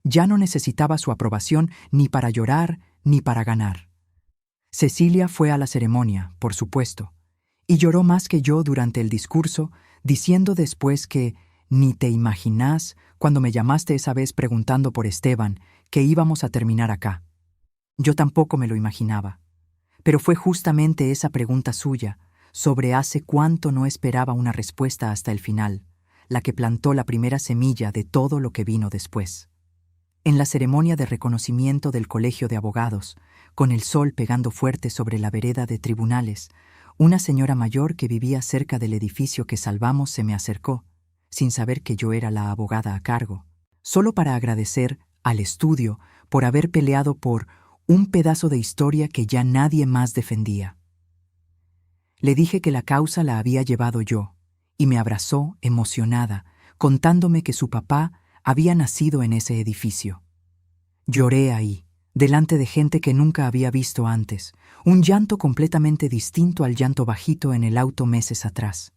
Ya no necesitaba su aprobación ni para llorar ni para ganar. Cecilia fue a la ceremonia, por supuesto, y lloró más que yo durante el discurso, diciendo después que ni te imaginás cuando me llamaste esa vez preguntando por Esteban que íbamos a terminar acá. Yo tampoco me lo imaginaba, pero fue justamente esa pregunta suya, sobre hace cuánto no esperaba una respuesta hasta el final, la que plantó la primera semilla de todo lo que vino después. En la ceremonia de reconocimiento del Colegio de Abogados, con el sol pegando fuerte sobre la vereda de tribunales, una señora mayor que vivía cerca del edificio que salvamos se me acercó, sin saber que yo era la abogada a cargo, solo para agradecer al estudio por haber peleado por un pedazo de historia que ya nadie más defendía. Le dije que la causa la había llevado yo, y me abrazó, emocionada, contándome que su papá había nacido en ese edificio. Lloré ahí, delante de gente que nunca había visto antes, un llanto completamente distinto al llanto bajito en el auto meses atrás.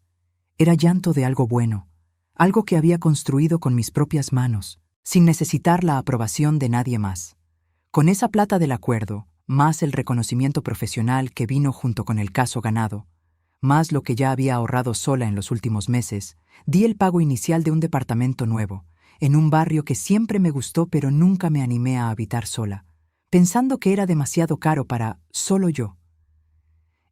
Era llanto de algo bueno, algo que había construido con mis propias manos, sin necesitar la aprobación de nadie más. Con esa plata del acuerdo, más el reconocimiento profesional que vino junto con el caso ganado, más lo que ya había ahorrado sola en los últimos meses, di el pago inicial de un departamento nuevo, en un barrio que siempre me gustó pero nunca me animé a habitar sola, pensando que era demasiado caro para solo yo.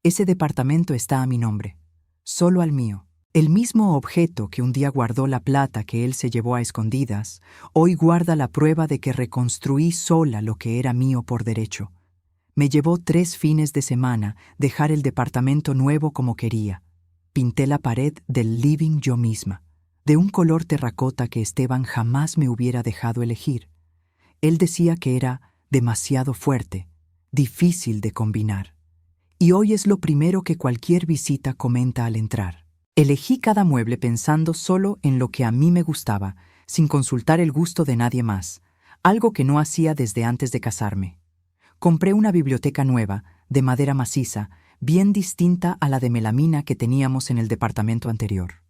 Ese departamento está a mi nombre, solo al mío. El mismo objeto que un día guardó la plata que él se llevó a escondidas, hoy guarda la prueba de que reconstruí sola lo que era mío por derecho. Me llevó 3 fines de semana dejar el departamento nuevo como quería. Pinté la pared del living yo misma, de un color terracota que Esteban jamás me hubiera dejado elegir. Él decía que era demasiado fuerte, difícil de combinar. Y hoy es lo primero que cualquier visita comenta al entrar. Elegí cada mueble pensando solo en lo que a mí me gustaba, sin consultar el gusto de nadie más, algo que no hacía desde antes de casarme. Compré una biblioteca nueva, de madera maciza, bien distinta a la de melamina que teníamos en el departamento anterior.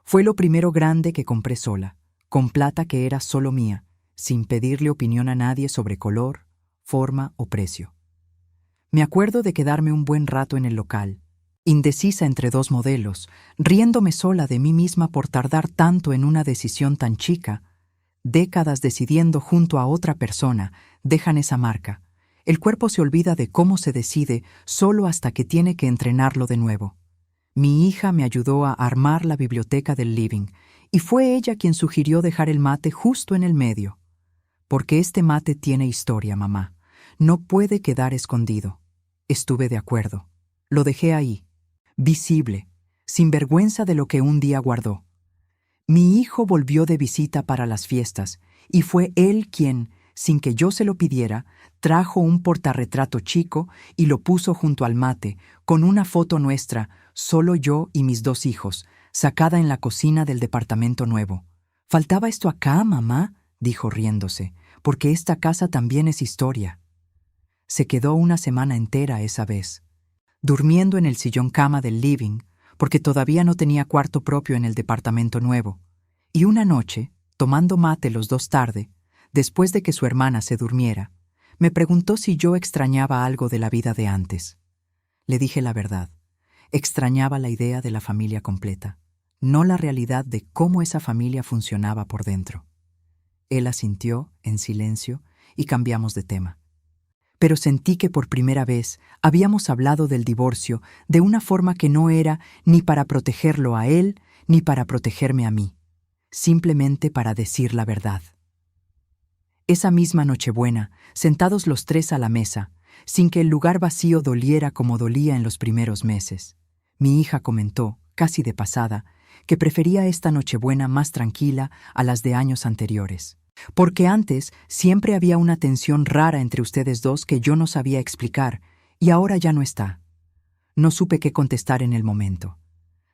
Fue lo primero grande que compré sola, con plata que era solo mía, sin pedirle opinión a nadie sobre color, forma o precio. Me acuerdo de quedarme un buen rato en el local, indecisa entre 2 modelos, riéndome sola de mí misma por tardar tanto en una decisión tan chica. Décadas decidiendo junto a otra persona dejan esa marca. El cuerpo se olvida de cómo se decide solo hasta que tiene que entrenarlo de nuevo. Mi hija me ayudó a armar la biblioteca del living, y fue ella quien sugirió dejar el mate justo en el medio. Porque este mate tiene historia, mamá. No puede quedar escondido. Estuve de acuerdo. Lo dejé ahí, visible, sin vergüenza de lo que un día guardó. Mi hijo volvió de visita para las fiestas, y fue él quien, sin que yo se lo pidiera, trajo un portarretrato chico y lo puso junto al mate, con una foto nuestra, solo yo y mis 2 hijos, sacada en la cocina del departamento nuevo. «¿Faltaba esto acá, mamá?», dijo riéndose, «porque esta casa también es historia». Se quedó una semana entera esa vez, durmiendo en el sillón cama del living, porque todavía no tenía cuarto propio en el departamento nuevo. Y una noche, tomando mate los 2 tarde, después de que su hermana se durmiera, me preguntó si yo extrañaba algo de la vida de antes. Le dije la verdad. Extrañaba la idea de la familia completa, no la realidad de cómo esa familia funcionaba por dentro. Él asintió, en silencio, y cambiamos de tema. Pero sentí que por primera vez habíamos hablado del divorcio de una forma que no era ni para protegerlo a él ni para protegerme a mí, simplemente para decir la verdad. Esa misma Nochebuena, sentados los 3 a la mesa, sin que el lugar vacío doliera como dolía en los primeros meses, mi hija comentó, casi de pasada, que prefería esta Nochebuena más tranquila a las de años anteriores. Porque antes siempre había una tensión rara entre ustedes 2 que yo no sabía explicar, y ahora ya no está. No supe qué contestar en el momento.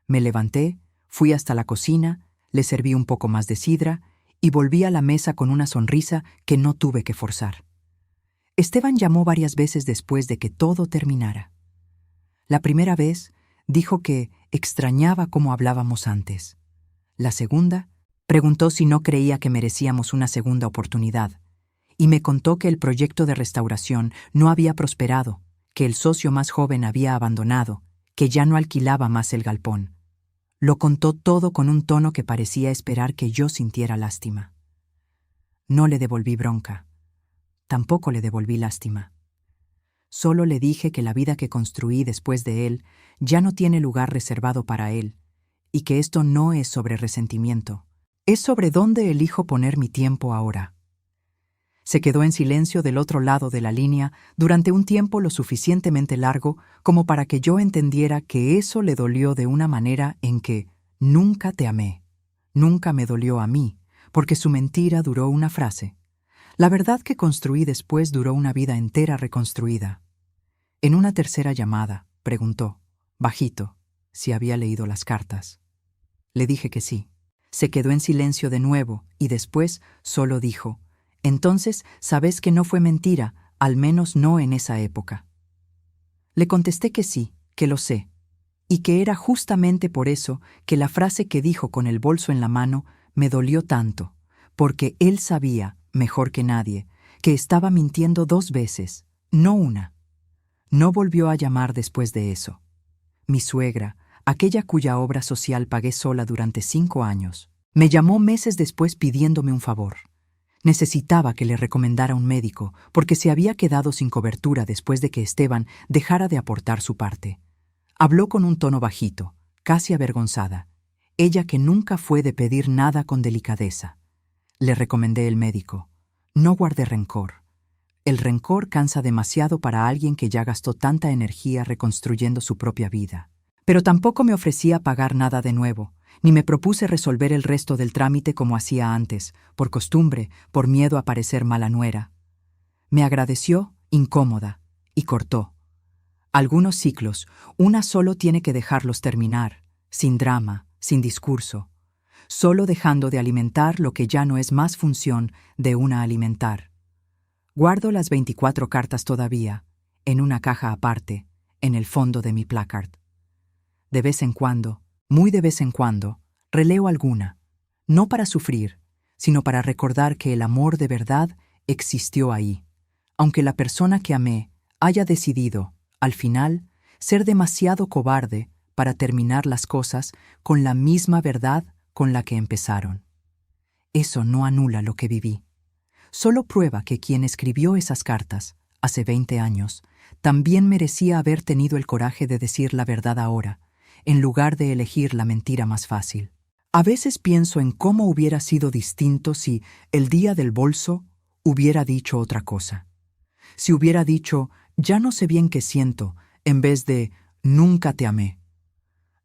Me levanté, fui hasta la cocina, le serví un poco más de sidra y volví a la mesa con una sonrisa que no tuve que forzar. Esteban llamó varias veces después de que todo terminara. La primera vez dijo que extrañaba cómo hablábamos antes. La segunda preguntó si no creía que merecíamos una segunda oportunidad, y me contó que el proyecto de restauración no había prosperado, que el socio más joven había abandonado, que ya no alquilaba más el galpón. Lo contó todo con un tono que parecía esperar que yo sintiera lástima. No le devolví bronca. Tampoco le devolví lástima. Solo le dije que la vida que construí después de él ya no tiene lugar reservado para él, y que esto no es sobre resentimiento. Es sobre dónde elijo poner mi tiempo ahora. Se quedó en silencio del otro lado de la línea durante un tiempo lo suficientemente largo como para que yo entendiera que eso le dolió de una manera en que nunca te amé. Nunca me dolió a mí, porque su mentira duró una frase. La verdad que construí después duró una vida entera reconstruida. En una tercera llamada, preguntó, bajito, si había leído las cartas. Le dije que sí. Se quedó en silencio de nuevo y después solo dijo, «Entonces, ¿sabes que no fue mentira, al menos no en esa época. Le contesté que sí, que lo sé, y que era justamente por eso que la frase que dijo con el bolso en la mano me dolió tanto, porque él sabía, mejor que nadie, que estaba mintiendo 2 veces, no una. No volvió a llamar después de eso. Mi suegra, aquella cuya obra social pagué sola durante 5 años, me llamó meses después pidiéndome un favor. Necesitaba que le recomendara un médico porque se había quedado sin cobertura después de que Esteban dejara de aportar su parte. Habló con un tono bajito, casi avergonzada. Ella que nunca fue de pedir nada con delicadeza. Le recomendé el médico. No guardé rencor. El rencor cansa demasiado para alguien que ya gastó tanta energía reconstruyendo su propia vida. Pero tampoco me ofrecía pagar nada de nuevo, ni me propuse resolver el resto del trámite como hacía antes, por costumbre, por miedo a parecer mala nuera. Me agradeció, incómoda, y cortó. Algunos ciclos, una solo tiene que dejarlos terminar, sin drama, sin discurso, solo dejando de alimentar lo que ya no es más función de una alimentar. Guardo las 24 cartas todavía, en una caja aparte, en el fondo de mi placard. De vez en cuando, muy de vez en cuando, releo alguna, no para sufrir, sino para recordar que el amor de verdad existió ahí, aunque la persona que amé haya decidido, al final, ser demasiado cobarde para terminar las cosas con la misma verdad con la que empezaron. Eso no anula lo que viví. Solo prueba que quien escribió esas cartas, hace 20 años, también merecía haber tenido el coraje de decir la verdad ahora, en lugar de elegir la mentira más fácil. A veces pienso en cómo hubiera sido distinto si, el día del bolso, hubiera dicho otra cosa. Si hubiera dicho, ya no sé bien qué siento, en vez de, nunca te amé.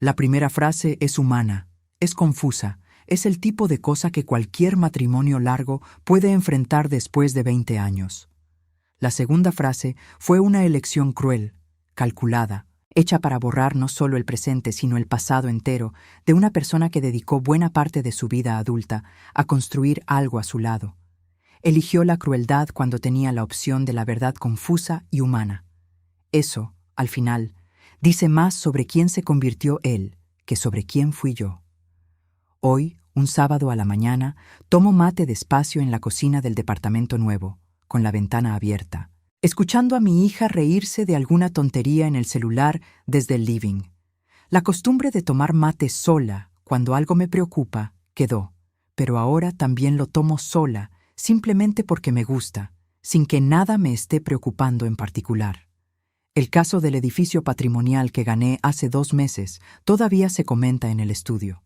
La primera frase es humana, es confusa, es el tipo de cosa que cualquier matrimonio largo puede enfrentar después de 20 años. La segunda frase fue una elección cruel, calculada, hecha para borrar no solo el presente sino el pasado entero de una persona que dedicó buena parte de su vida adulta a construir algo a su lado. Eligió la crueldad cuando tenía la opción de la verdad confusa y humana. Eso, al final, dice más sobre quién se convirtió él que sobre quién fui yo. Hoy, un sábado a la mañana, tomo mate despacio en la cocina del departamento nuevo, con la ventana abierta, escuchando a mi hija reírse de alguna tontería en el celular desde el living. La costumbre de tomar mate sola cuando algo me preocupa quedó, pero ahora también lo tomo sola, simplemente porque me gusta, sin que nada me esté preocupando en particular. El caso del edificio patrimonial que gané hace 2 meses todavía se comenta en el estudio.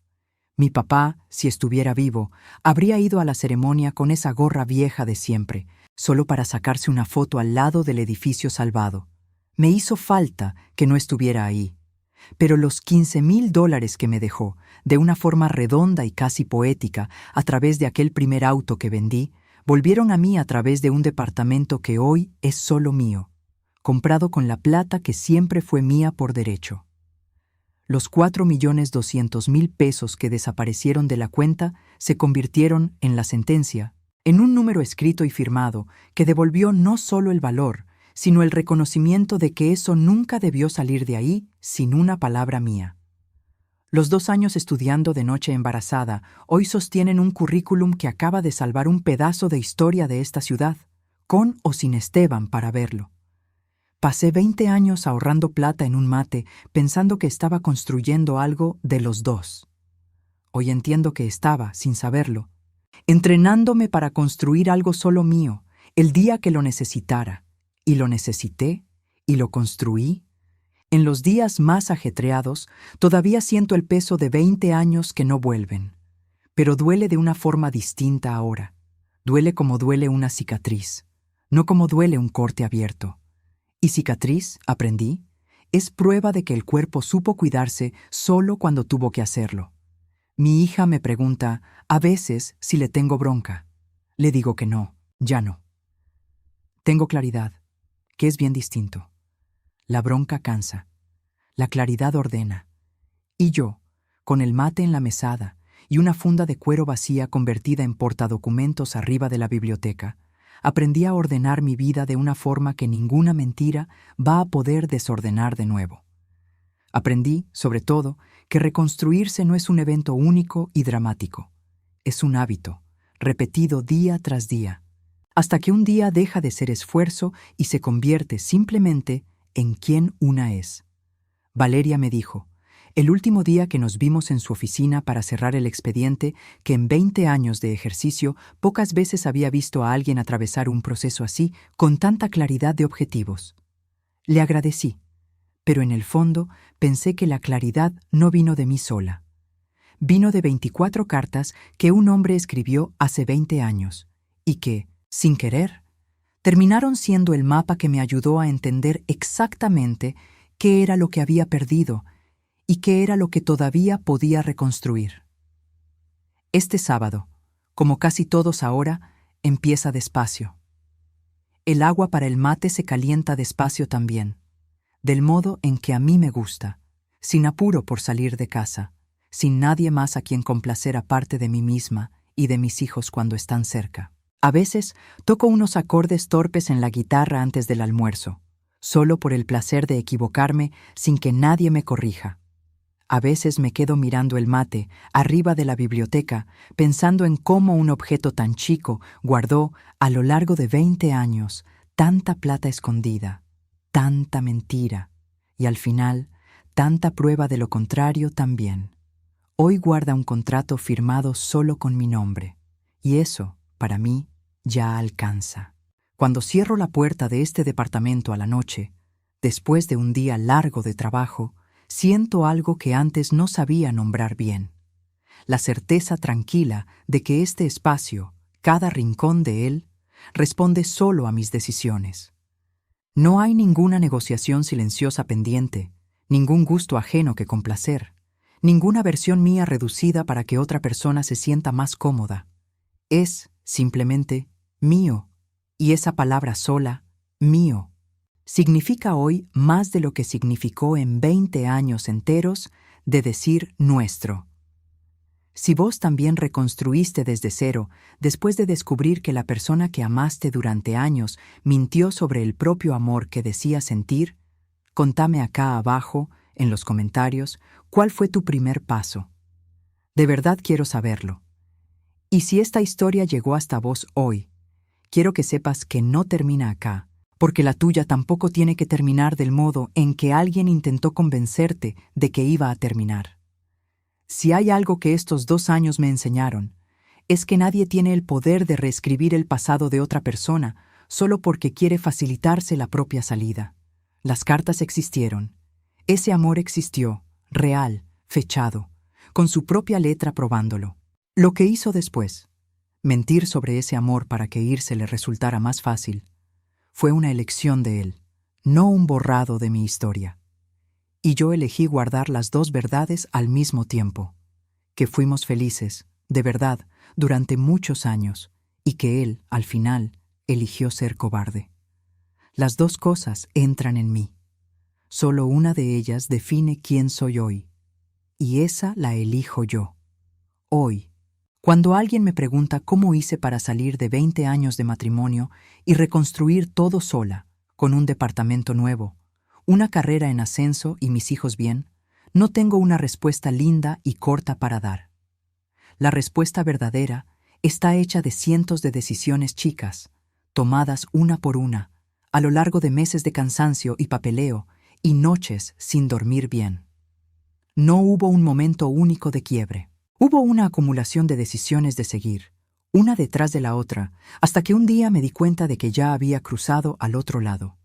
Mi papá, si estuviera vivo, habría ido a la ceremonia con esa gorra vieja de siempre, solo para sacarse una foto al lado del edificio salvado. Me hizo falta que no estuviera ahí. Pero los $15,000 que me dejó, de una forma redonda y casi poética, a través de aquel primer auto que vendí, volvieron a mí a través de un departamento que hoy es solo mío, comprado con la plata que siempre fue mía por derecho. Los 4,200,000 pesos que desaparecieron de la cuenta se convirtieron, en la sentencia, en un número escrito y firmado que devolvió no solo el valor, sino el reconocimiento de que eso nunca debió salir de ahí sin una palabra mía. Los 2 años estudiando de noche embarazada hoy sostienen un currículum que acaba de salvar un pedazo de historia de esta ciudad, con o sin Esteban para verlo. Pasé 20 años ahorrando plata en un mate pensando que estaba construyendo algo de los dos. Hoy entiendo que estaba, sin saberlo, entrenándome para construir algo solo mío, el día que lo necesitara. Y lo necesité, y lo construí. En los días más ajetreados, todavía siento el peso de 20 años que no vuelven. Pero duele de una forma distinta ahora. Duele como duele una cicatriz, no como duele un corte abierto. Y cicatriz, aprendí, es prueba de que el cuerpo supo cuidarse solo cuando tuvo que hacerlo. Mi hija me pregunta, a veces, si le tengo bronca. Le digo que no, ya no. Tengo claridad, que es bien distinto. La bronca cansa, la claridad ordena. Y yo, con el mate en la mesada y una funda de cuero vacía convertida en portadocumentos arriba de la biblioteca, aprendí a ordenar mi vida de una forma que ninguna mentira va a poder desordenar de nuevo. Aprendí, sobre todo, que reconstruirse no es un evento único y dramático. Es un hábito, repetido día tras día, hasta que un día deja de ser esfuerzo y se convierte simplemente en quien una es. Valeria me dijo, el último día que nos vimos en su oficina para cerrar el expediente, que en 20 años de ejercicio pocas veces había visto a alguien atravesar un proceso así con tanta claridad de objetivos. Le agradecí, pero en el fondo pensé que la claridad no vino de mí sola. Vino de 24 cartas que un hombre escribió hace 20 años y que, sin querer, terminaron siendo el mapa que me ayudó a entender exactamente qué era lo que había perdido y qué era lo que todavía podía reconstruir. Este sábado, como casi todos ahora, empieza despacio. El agua para el mate se calienta despacio también, del modo en que a mí me gusta, sin apuro por salir de casa, sin nadie más a quien complacer aparte de mí misma y de mis hijos cuando están cerca. A veces toco unos acordes torpes en la guitarra antes del almuerzo, solo por el placer de equivocarme sin que nadie me corrija. A veces me quedo mirando el mate, arriba de la biblioteca, pensando en cómo un objeto tan chico guardó, a lo largo de 20 años, tanta plata escondida, tanta mentira, y al final, tanta prueba de lo contrario también. Hoy guarda un contrato firmado solo con mi nombre, y eso, para mí, ya alcanza. Cuando cierro la puerta de este departamento a la noche, después de un día largo de trabajo, siento algo que antes no sabía nombrar bien. La certeza tranquila de que este espacio, cada rincón de él, responde solo a mis decisiones. No hay ninguna negociación silenciosa pendiente, ningún gusto ajeno que complacer, ninguna versión mía reducida para que otra persona se sienta más cómoda. Es, simplemente, mío, y esa palabra sola, mío, significa hoy más de lo que significó en 20 años enteros de decir nuestro. Si vos también reconstruiste desde cero, después de descubrir que la persona que amaste durante años mintió sobre el propio amor que decía sentir, contame acá abajo, en los comentarios, cuál fue tu primer paso. De verdad quiero saberlo. Y si esta historia llegó hasta vos hoy, quiero que sepas que no termina acá, porque la tuya tampoco tiene que terminar del modo en que alguien intentó convencerte de que iba a terminar. Si hay algo que estos 2 años me enseñaron, es que nadie tiene el poder de reescribir el pasado de otra persona solo porque quiere facilitarse la propia salida. Las cartas existieron. Ese amor existió, real, fechado, con su propia letra probándolo. Lo que hizo después, mentir sobre ese amor para que irse le resultara más fácil, fue una elección de él, no un borrado de mi historia. Y yo elegí guardar las 2 verdades al mismo tiempo, que fuimos felices, de verdad, durante muchos años, y que él, al final, eligió ser cobarde. Las 2 cosas entran en mí. Solo una de ellas define quién soy hoy, y esa la elijo yo. Hoy, cuando alguien me pregunta cómo hice para salir de 20 años de matrimonio y reconstruir todo sola, con un departamento nuevo, una carrera en ascenso y mis hijos bien, no tengo una respuesta linda y corta para dar. La respuesta verdadera está hecha de cientos de decisiones chicas, tomadas una por una, a lo largo de meses de cansancio y papeleo y noches sin dormir bien. No hubo un momento único de quiebre. Hubo una acumulación de decisiones de seguir, una detrás de la otra, hasta que un día me di cuenta de que ya había cruzado al otro lado.